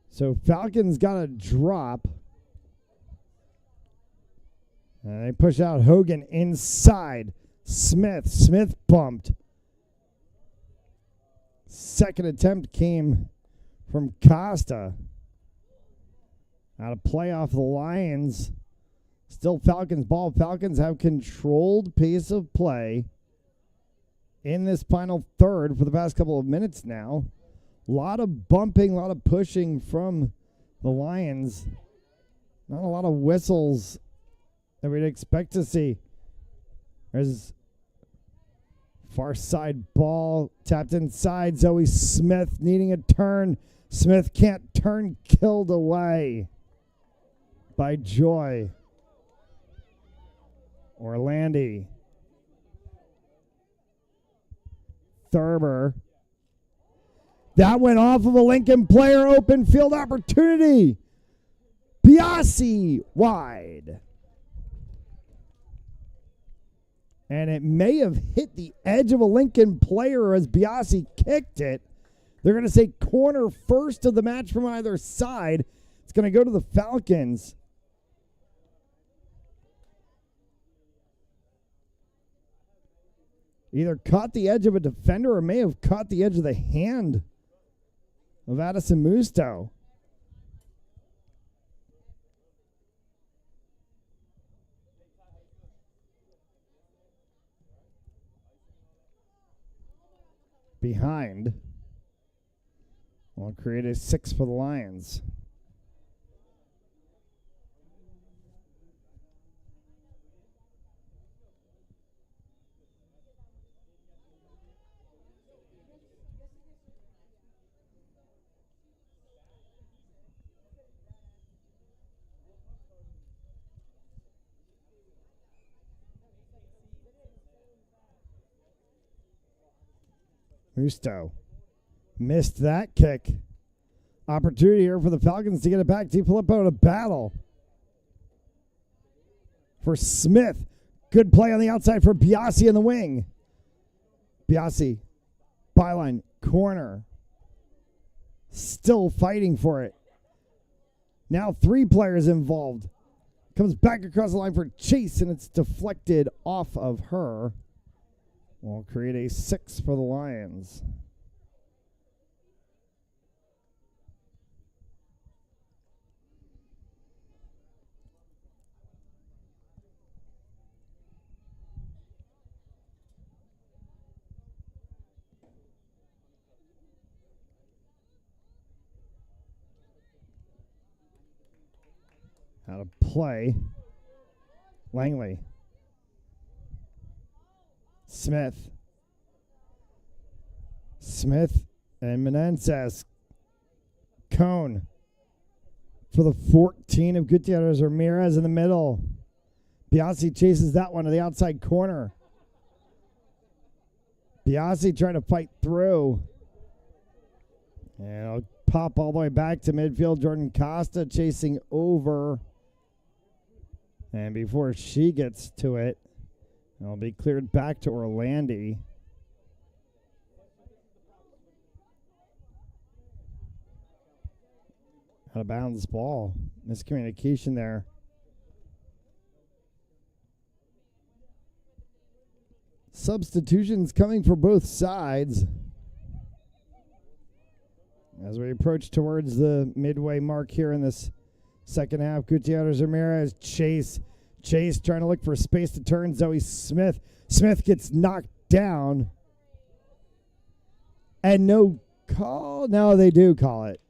So Falcons got a drop. And they push out Hogan inside. Smith bumped. Second attempt came from Costa. Out of play off the Lions. Still Falcons ball. Falcons have controlled pace of play in this final third for the past couple of minutes now. A lot of bumping, a lot of pushing from the Lions. Not a lot of whistles that we'd expect to see. There's far side ball tapped inside. Zoe Smith needing a turn. Smith can't turn, killed away by Joy. Orlandi. Thurber. That went off of a Lincoln player. Open field opportunity. Biasi wide. And it may have hit the edge of a Lincoln player as Biasi kicked it. They're going to say corner first of the match from either side. It's going to go to the Falcons. Either caught the edge of a defender or may have caught the edge of the hand of Addison Musto. Behind. Will create a 6 for the Lions. Musto missed that kick. Opportunity here for the Falcons to get it back. DiFilippo to battle for Smith. Good play on the outside for Biasi in the wing. Biasi, byline, corner. Still fighting for it. Now 3 players involved. Comes back across the line for Chase, and it's deflected off of her. Will create a 6 for the Lions. Out of play. Langley. Smith and Menendez. Cone for the 14 of Gutierrez Ramirez in the middle. Biasi chases that one to the outside corner. Biasi trying to fight through. And it'll pop all the way back to midfield. Jordan Costa chasing over. And before she gets to it, It'll be cleared back to Orlandi. Out of bounds ball. Miscommunication there. Substitutions coming for both sides. As we approach towards the midway mark here in this second half, Gutierrez Ramirez, Chase trying to look for space to turn. Zoe Smith. Smith gets knocked down. And no call? No, they do call it.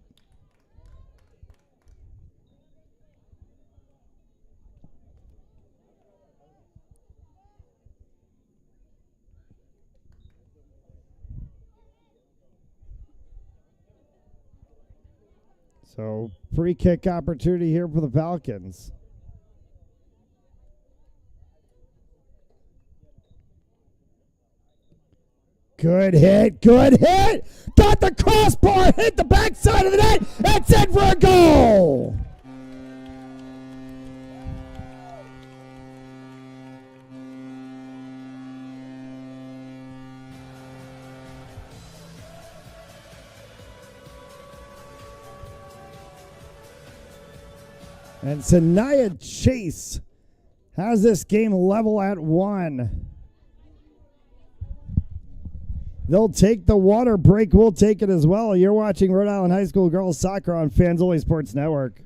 So, free kick opportunity here for the Falcons. Good hit, good hit! Got the crossbar, hit the backside of the net, it's in for a goal! And Sanaya Chase has this game level at 1. They'll take the water break. We'll take it as well. You're watching Rhode Island High School Girls Soccer on Fans Only Sports Network.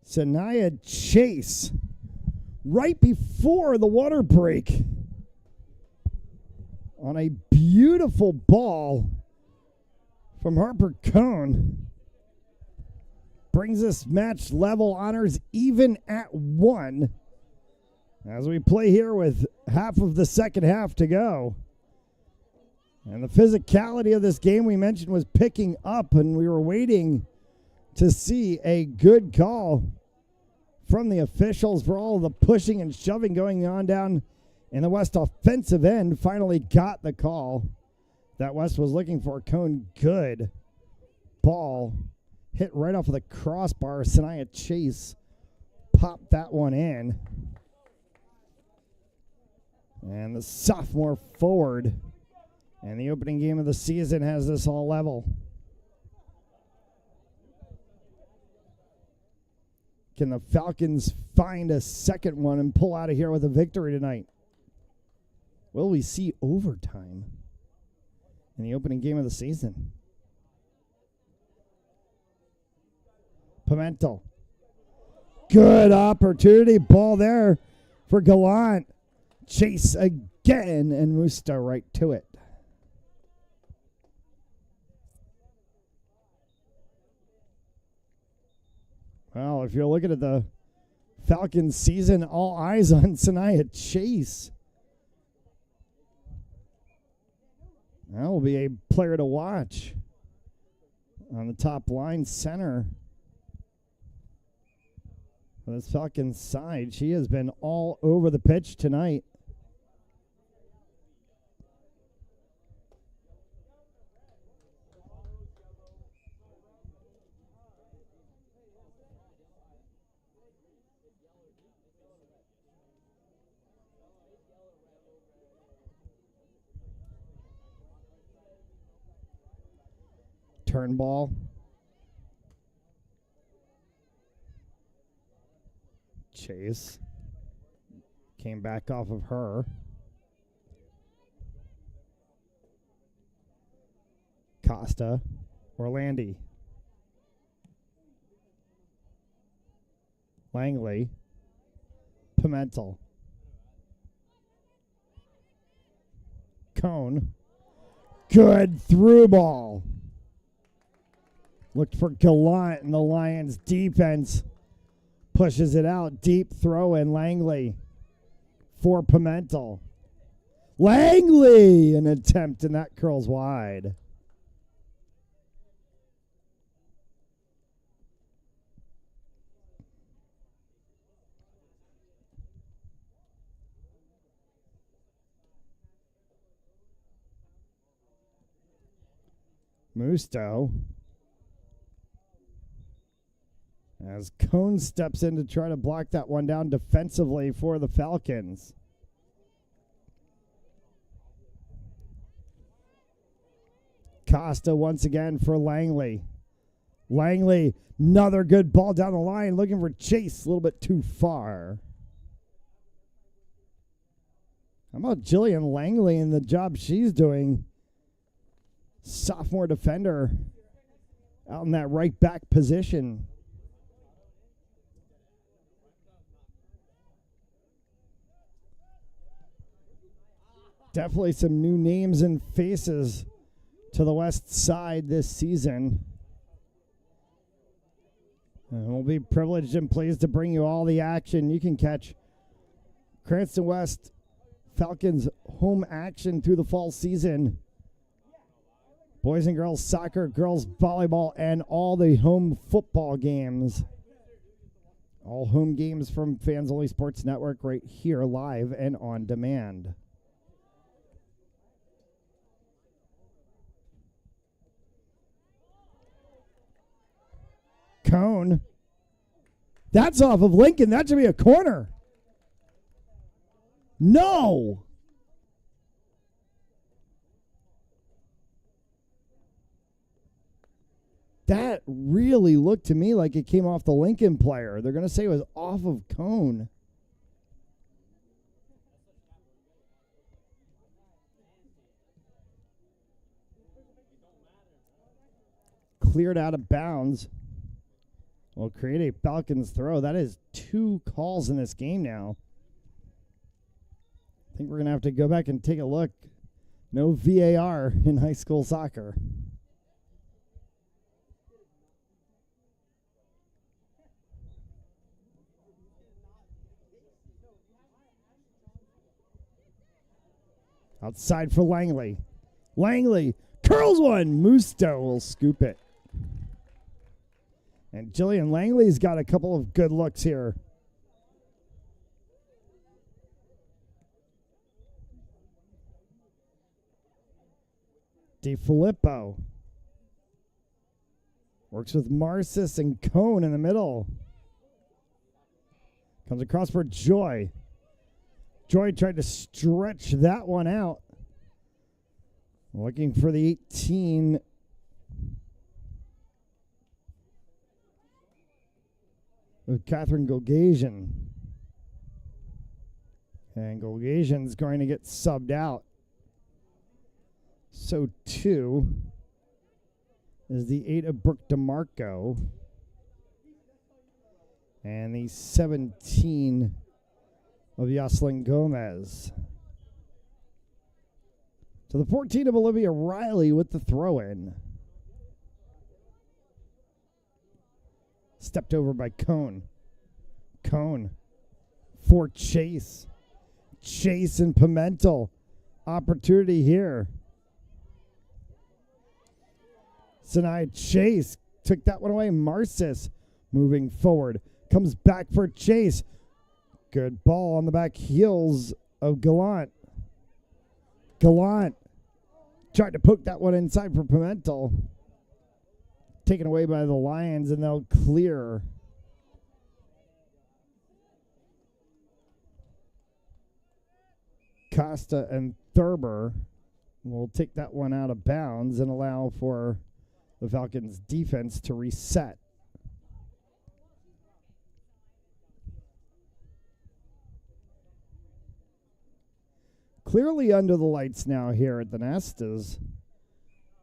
Sanaya Chase right before the water break on a beautiful ball from Harper Cone. Brings this match level, honors even at 1 as we play here with half of the second half to go. And the physicality of this game we mentioned was picking up, and we were waiting to see a good call from the officials for all of the pushing and shoving going on down in the West offensive end. Finally got the call that West was looking for. Cone, good ball. Hit right off of the crossbar. Sanaya Chase popped that one in. And the sophomore forward and the opening game of the season has this all level. Can the Falcons find a second one and pull out of here with a victory tonight? Will we see overtime in the opening game of the season? Pimento. Good opportunity. Ball there for Gallant. Chase again, and Musta right to it. Well, if you're looking at the Falcons season, all eyes on Sanaya Chase. That will be a player to watch on the top line center. On this Falcons side, she has been all over the pitch tonight. Turn ball. Chase came back off of her. Costa. Orlandi. Langley. Pimentel. Cone. Good through ball. Looked for Gallant, and the Lions defense pushes it out. Deep throw in. Langley for Pimentel. Langley, an attempt, and that curls wide. Musto. As Cone steps in to try to block that one down defensively for the Falcons. Costa once again for Langley. Langley, another good ball down the line, looking for Chase, a little bit too far. How about Jillian Langley and the job she's doing? Sophomore defender out in that right back position. Definitely some new names and faces to the West Side this season. And we'll be privileged and pleased to bring you all the action. You can catch Cranston West Falcons home action through the fall season. Boys and girls soccer, girls volleyball, and all the home football games. All home games from Fans Only Sports Network right here live and on demand. Cone. That's off of Lincoln. That should be a corner. No. That really looked to me like it came off the Lincoln player. They're going to say it was off of Cone. Cleared out of bounds. Will create a Falcons throw. That is 2 calls in this game now. I think we're going to have to go back and take a look. No VAR in high school soccer. Outside for Langley. Langley curls one. Musto will scoop it. And Jillian Langley's got a couple of good looks here. DeFilippo works with Marcis and Cone in the middle. Comes across for Joy. Joy tried to stretch that one out. Looking for the 18. With Catherine Golgasian. And Golgasian's going to get subbed out. So too is the 8 of Brooke DeMarco. And the 17 of Yoselin Gomez. So the 14 of Olivia Riley with the throw-in. Stepped over by Cone. Cone for Chase. Chase and Pimentel. Opportunity here. Sinai Chase took that one away. Marcis moving forward. Comes back for Chase. Good ball on the back heels of Gallant. Gallant tried to poke that one inside for Pimentel. Taken away by the Lions, and they'll clear. Costa and Thurber will take that one out of bounds and allow for the Falcons' defense to reset. Clearly under the lights now here at the Nest is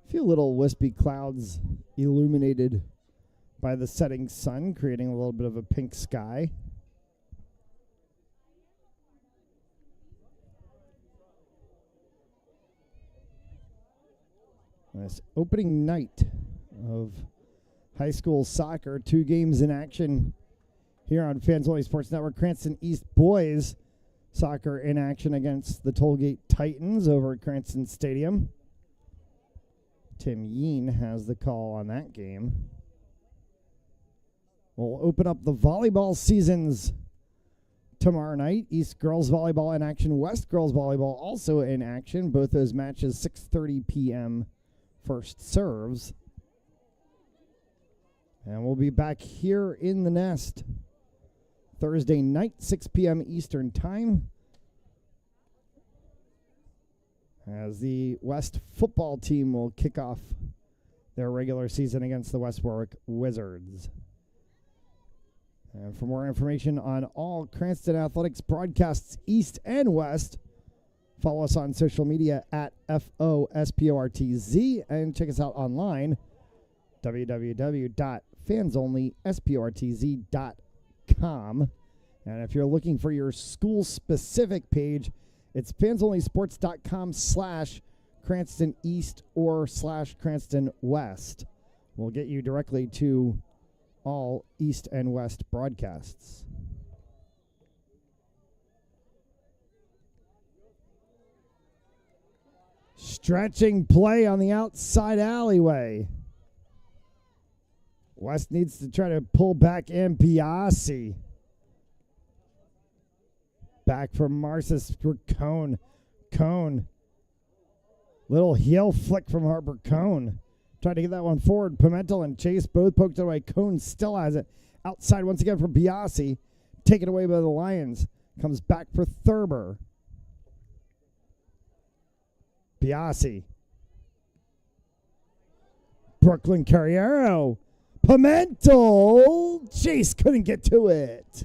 a few little wispy clouds illuminated by the setting sun, creating a little bit of a pink sky. This opening night of high school soccer, 2 games in action here on Fans Only Sports Network. Cranston East boys soccer in action against the Tollgate Titans over at Cranston Stadium. Tim Yeen has the call on that game. We'll open up the volleyball seasons tomorrow night. East girls volleyball in action, West girls volleyball also in action. Both those matches 6:30 p.m. first serves. And we'll be back here in the Nest Thursday night, 6 p.m. Eastern Time, as the West football team will kick off their regular season against the West Warwick Wizards. And for more information on all Cranston Athletics broadcasts East and West, follow us on social media at FOSPORTZ and check us out online, www.fansonlysportz.com. And if you're looking for your school-specific page, it's fansonlysports.com/Cranston East or /Cranston West. We'll get you directly to all East and West broadcasts. Stretching play on the outside alleyway. West needs to try to pull back in. Biasi. Back from Marcis for Cone. Cone. Little heel flick from Harper Cone. Tried to get that one forward. Pimentel and Chase both poked it away. Cone still has it. Outside once again for Biasi. Taken away by the Lions. Comes back for Thurber. Biasi. Brooklyn Carriero. Pimentel. Chase couldn't get to it.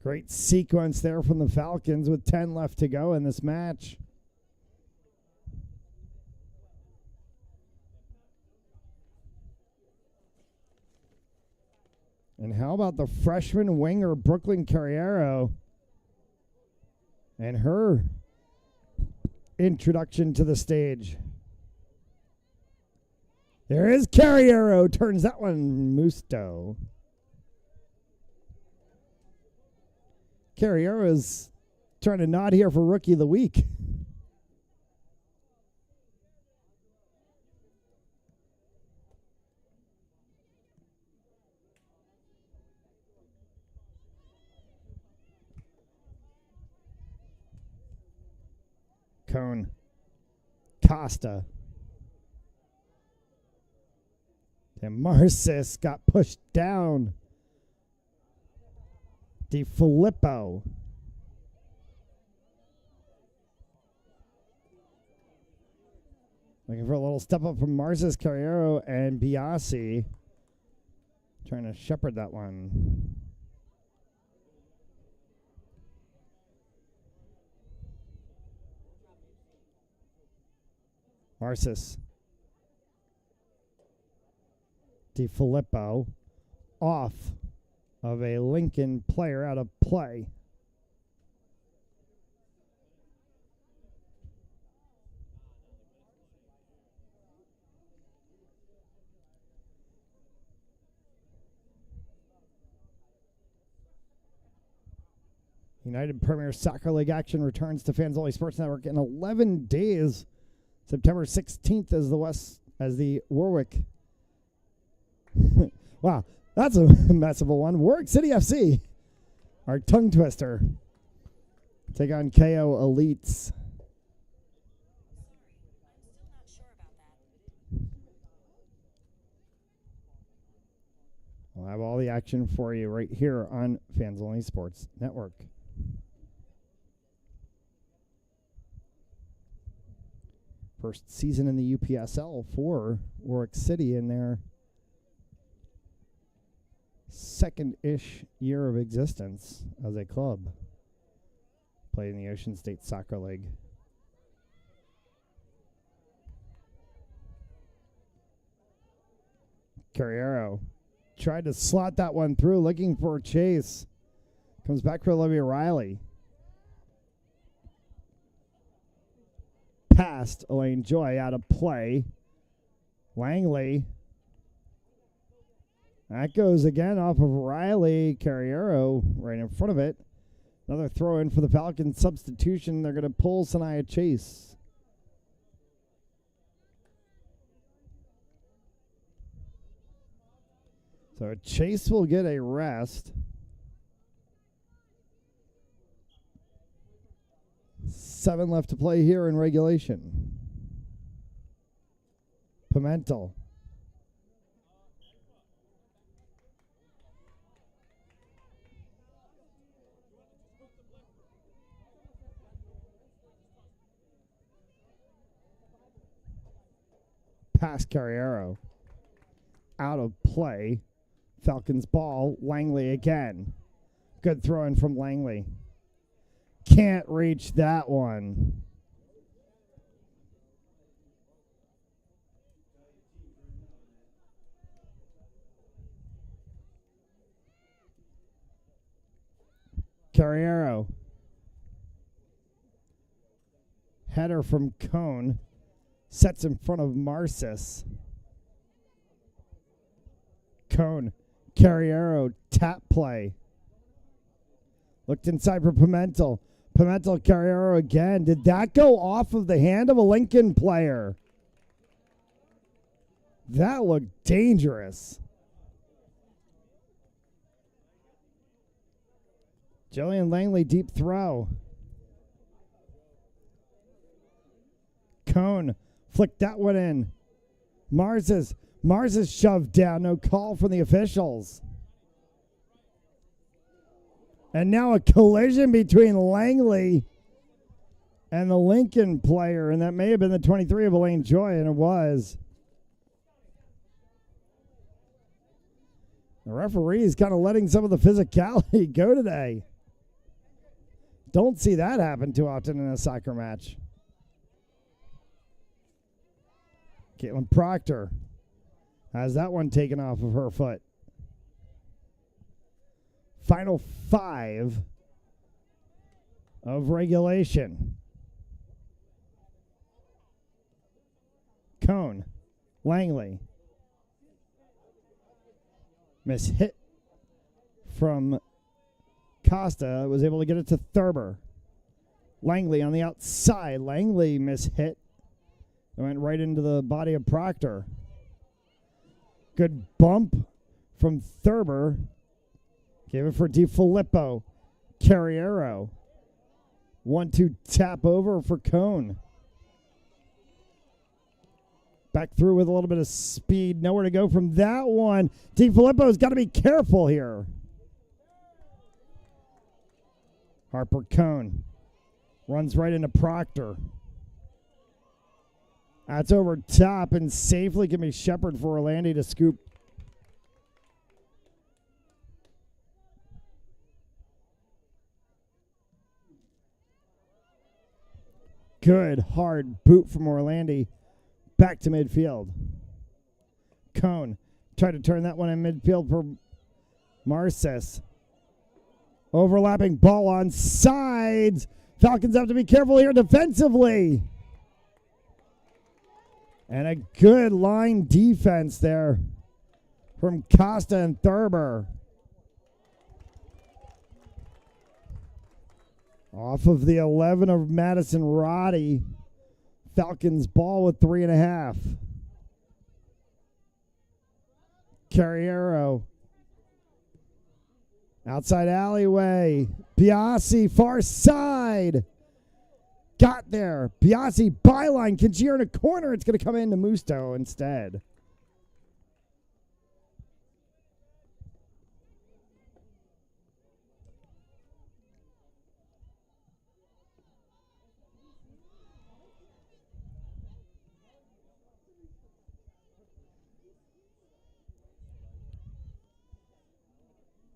Great sequence there from the Falcons with 10 left to go in this match. And how about the freshman winger, Brooklyn Carriero, and her introduction to the stage. There is Carriero, turns that one Musto. Carriero is trying to nod here for Rookie of the Week. Cone. Costa. And Marcis got pushed down. DiFilippo. Looking for a little step up from Marcis, Carriero, and Biasi. Trying to shepherd that one. Marcis. DiFilippo off of a Lincoln player out of play. United Premier Soccer League action returns to Fans Only Sports Network in 11 days. September 16th as the Warwick. Wow, that's a mess of a one. Warwick City FC, our tongue twister, take on KO Elites. We'll have all the action for you right here on Fans Only Sports Network. First season in the UPSL for Warwick City in their second-ish year of existence as a club. Played in the Ocean State Soccer League. Carriero tried to slot that one through, looking for a chase. Comes back for Olivia Riley. Past Elaine Joy, out of play. Langley. That goes again off of Riley. Carriero right in front of it. Another throw in for the Falcons. Substitution. They're going to pull Sanaya Chase. So Chase will get a rest. 7 left to play here in regulation. Pimentel. Pass Carriero. Out of play. Falcons ball. Langley again. Good throw in from Langley. Can't reach that one. Carriero. Header from Cone. Sets in front of Marcis. Cone. Carriero. Tap play. Looked inside for Pimentel. Pimentel, Carriero again. Did that go off of the hand of a Lincoln player? That looked dangerous. Jillian Langley, deep throw. Cone flicked that one in. Marcis shoved down. No call from the officials. And now a collision between Langley and the Lincoln player. And that may have been the 23 of Elaine Joy, and it was. The referee is kind of letting some of the physicality go today. Don't see that happen too often in a soccer match. Caitlin Proctor has that one taken off of her foot. Final 5 of regulation. Cone. Langley. Miss hit from Costa. Was able to get it to Thurber. Langley on the outside. Langley miss hit. It went right into the body of Proctor. Good bump from Thurber. Gave it for DiFilippo. Carriero. 1-2 tap over for Cone. Back through with a little bit of speed. Nowhere to go from that one. DiFilippo's got to be careful here. Harper Cone. Runs right into Proctor. That's over top and safely can be shepherded for Orlandi to scoop. Good hard boot from Orlandi. Back to midfield. Cone tried to turn that one in midfield for Marcis. Overlapping ball on sides. Falcons have to be careful here defensively. And a good line defense there from Costa and Thurber. Off of the 11 of Madison Roddy. Falcons ball with 3.5. Carriero. Outside alleyway. Piazzi, far side. Got there. Piazzi, byline. Kinchier in a corner. It's going to come into Musto instead.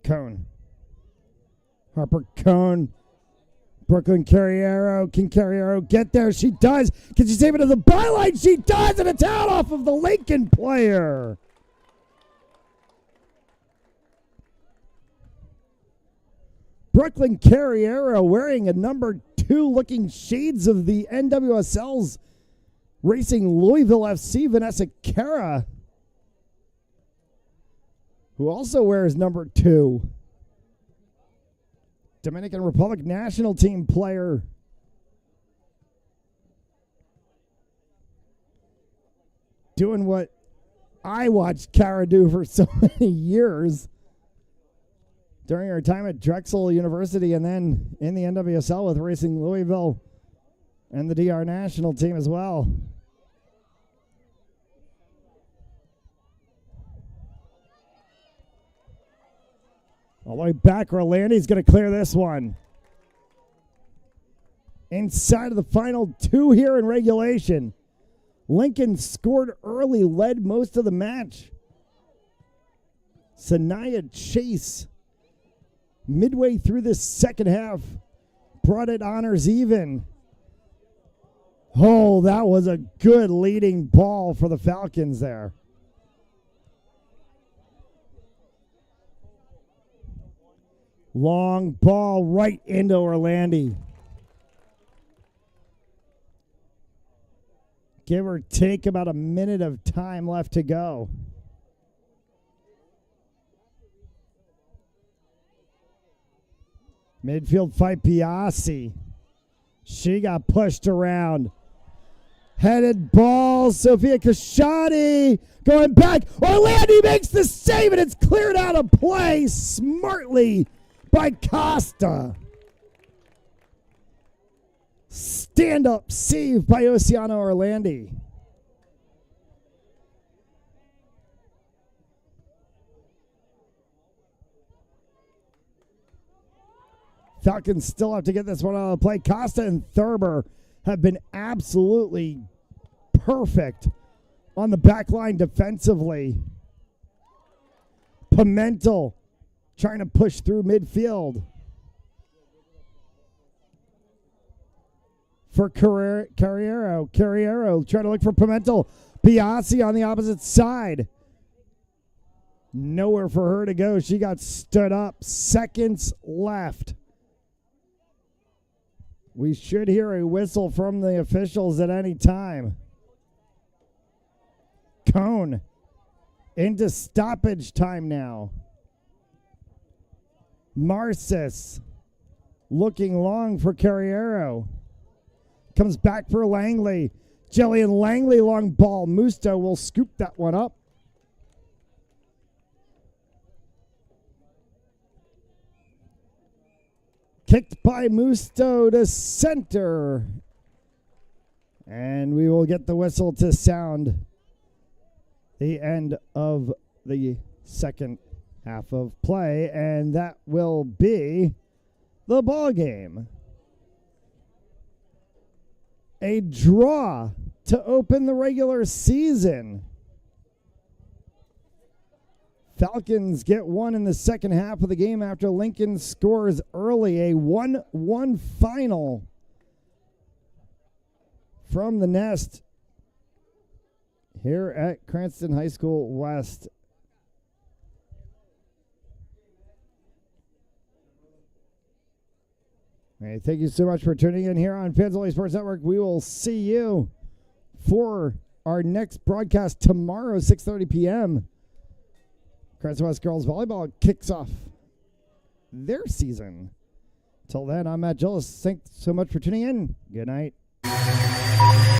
Cone. Harper Cone. Brooklyn Carriero. Can Carriero get there? She does. Can she save it to the byline? She does. And it's out off of the Lincoln player. Brooklyn Carriero wearing a number 2, looking shades of the NWSL's Racing Louisville FC, Vanessa Cara, who also wears number 2. Dominican Republic national team player. Doing what I watched Cara do for so many years during her time at Drexel University and then in the NWSL with Racing Louisville and the DR national team as well. All the way back, Orlandi's going to clear this one. Inside of the final 2 here in regulation. Lincoln scored early, led most of the match. Sanaya Chase, midway through this second half, brought it honors even. Oh, that was a good leading ball for the Falcons there. Long ball right into Orlandi. Give or take about a minute of time left to go. Midfield fight, Piazzi. She got pushed around. Headed ball, Sophia Kashani going back. Orlandi makes the save, and it's cleared out of play smartly by Costa. Stand-up save by Oceano Orlandi. Falcons still have to get this one out of the play. Costa and Thurber have been absolutely perfect on the back line defensively. Pimentel trying to push through midfield. For Carriero. Carriero trying to look for Pimentel. Piazzi on the opposite side. Nowhere for her to go. She got stood up. Seconds left. We should hear a whistle from the officials at any time. Cone into stoppage time now. Marcis looking long for Carriero. Comes back for Langley. Jillian Langley, long ball. Musto will scoop that one up. Kicked by Musto to center. And we will get the whistle to sound the end of the second half of play. And that will be the ball game. A draw to open the regular season. Falcons get one in the second half of the game after Lincoln scores early. A 1-1 final from the Nest here at Cranston High School West. Hey, thank you so much for tuning in here on Fans Only Sports Network. We will see you for our next broadcast tomorrow, 6:30 p.m. Cranston West Girls Volleyball kicks off their season Till then, I'm Matt Gillis. Thanks so much for tuning in. Good night.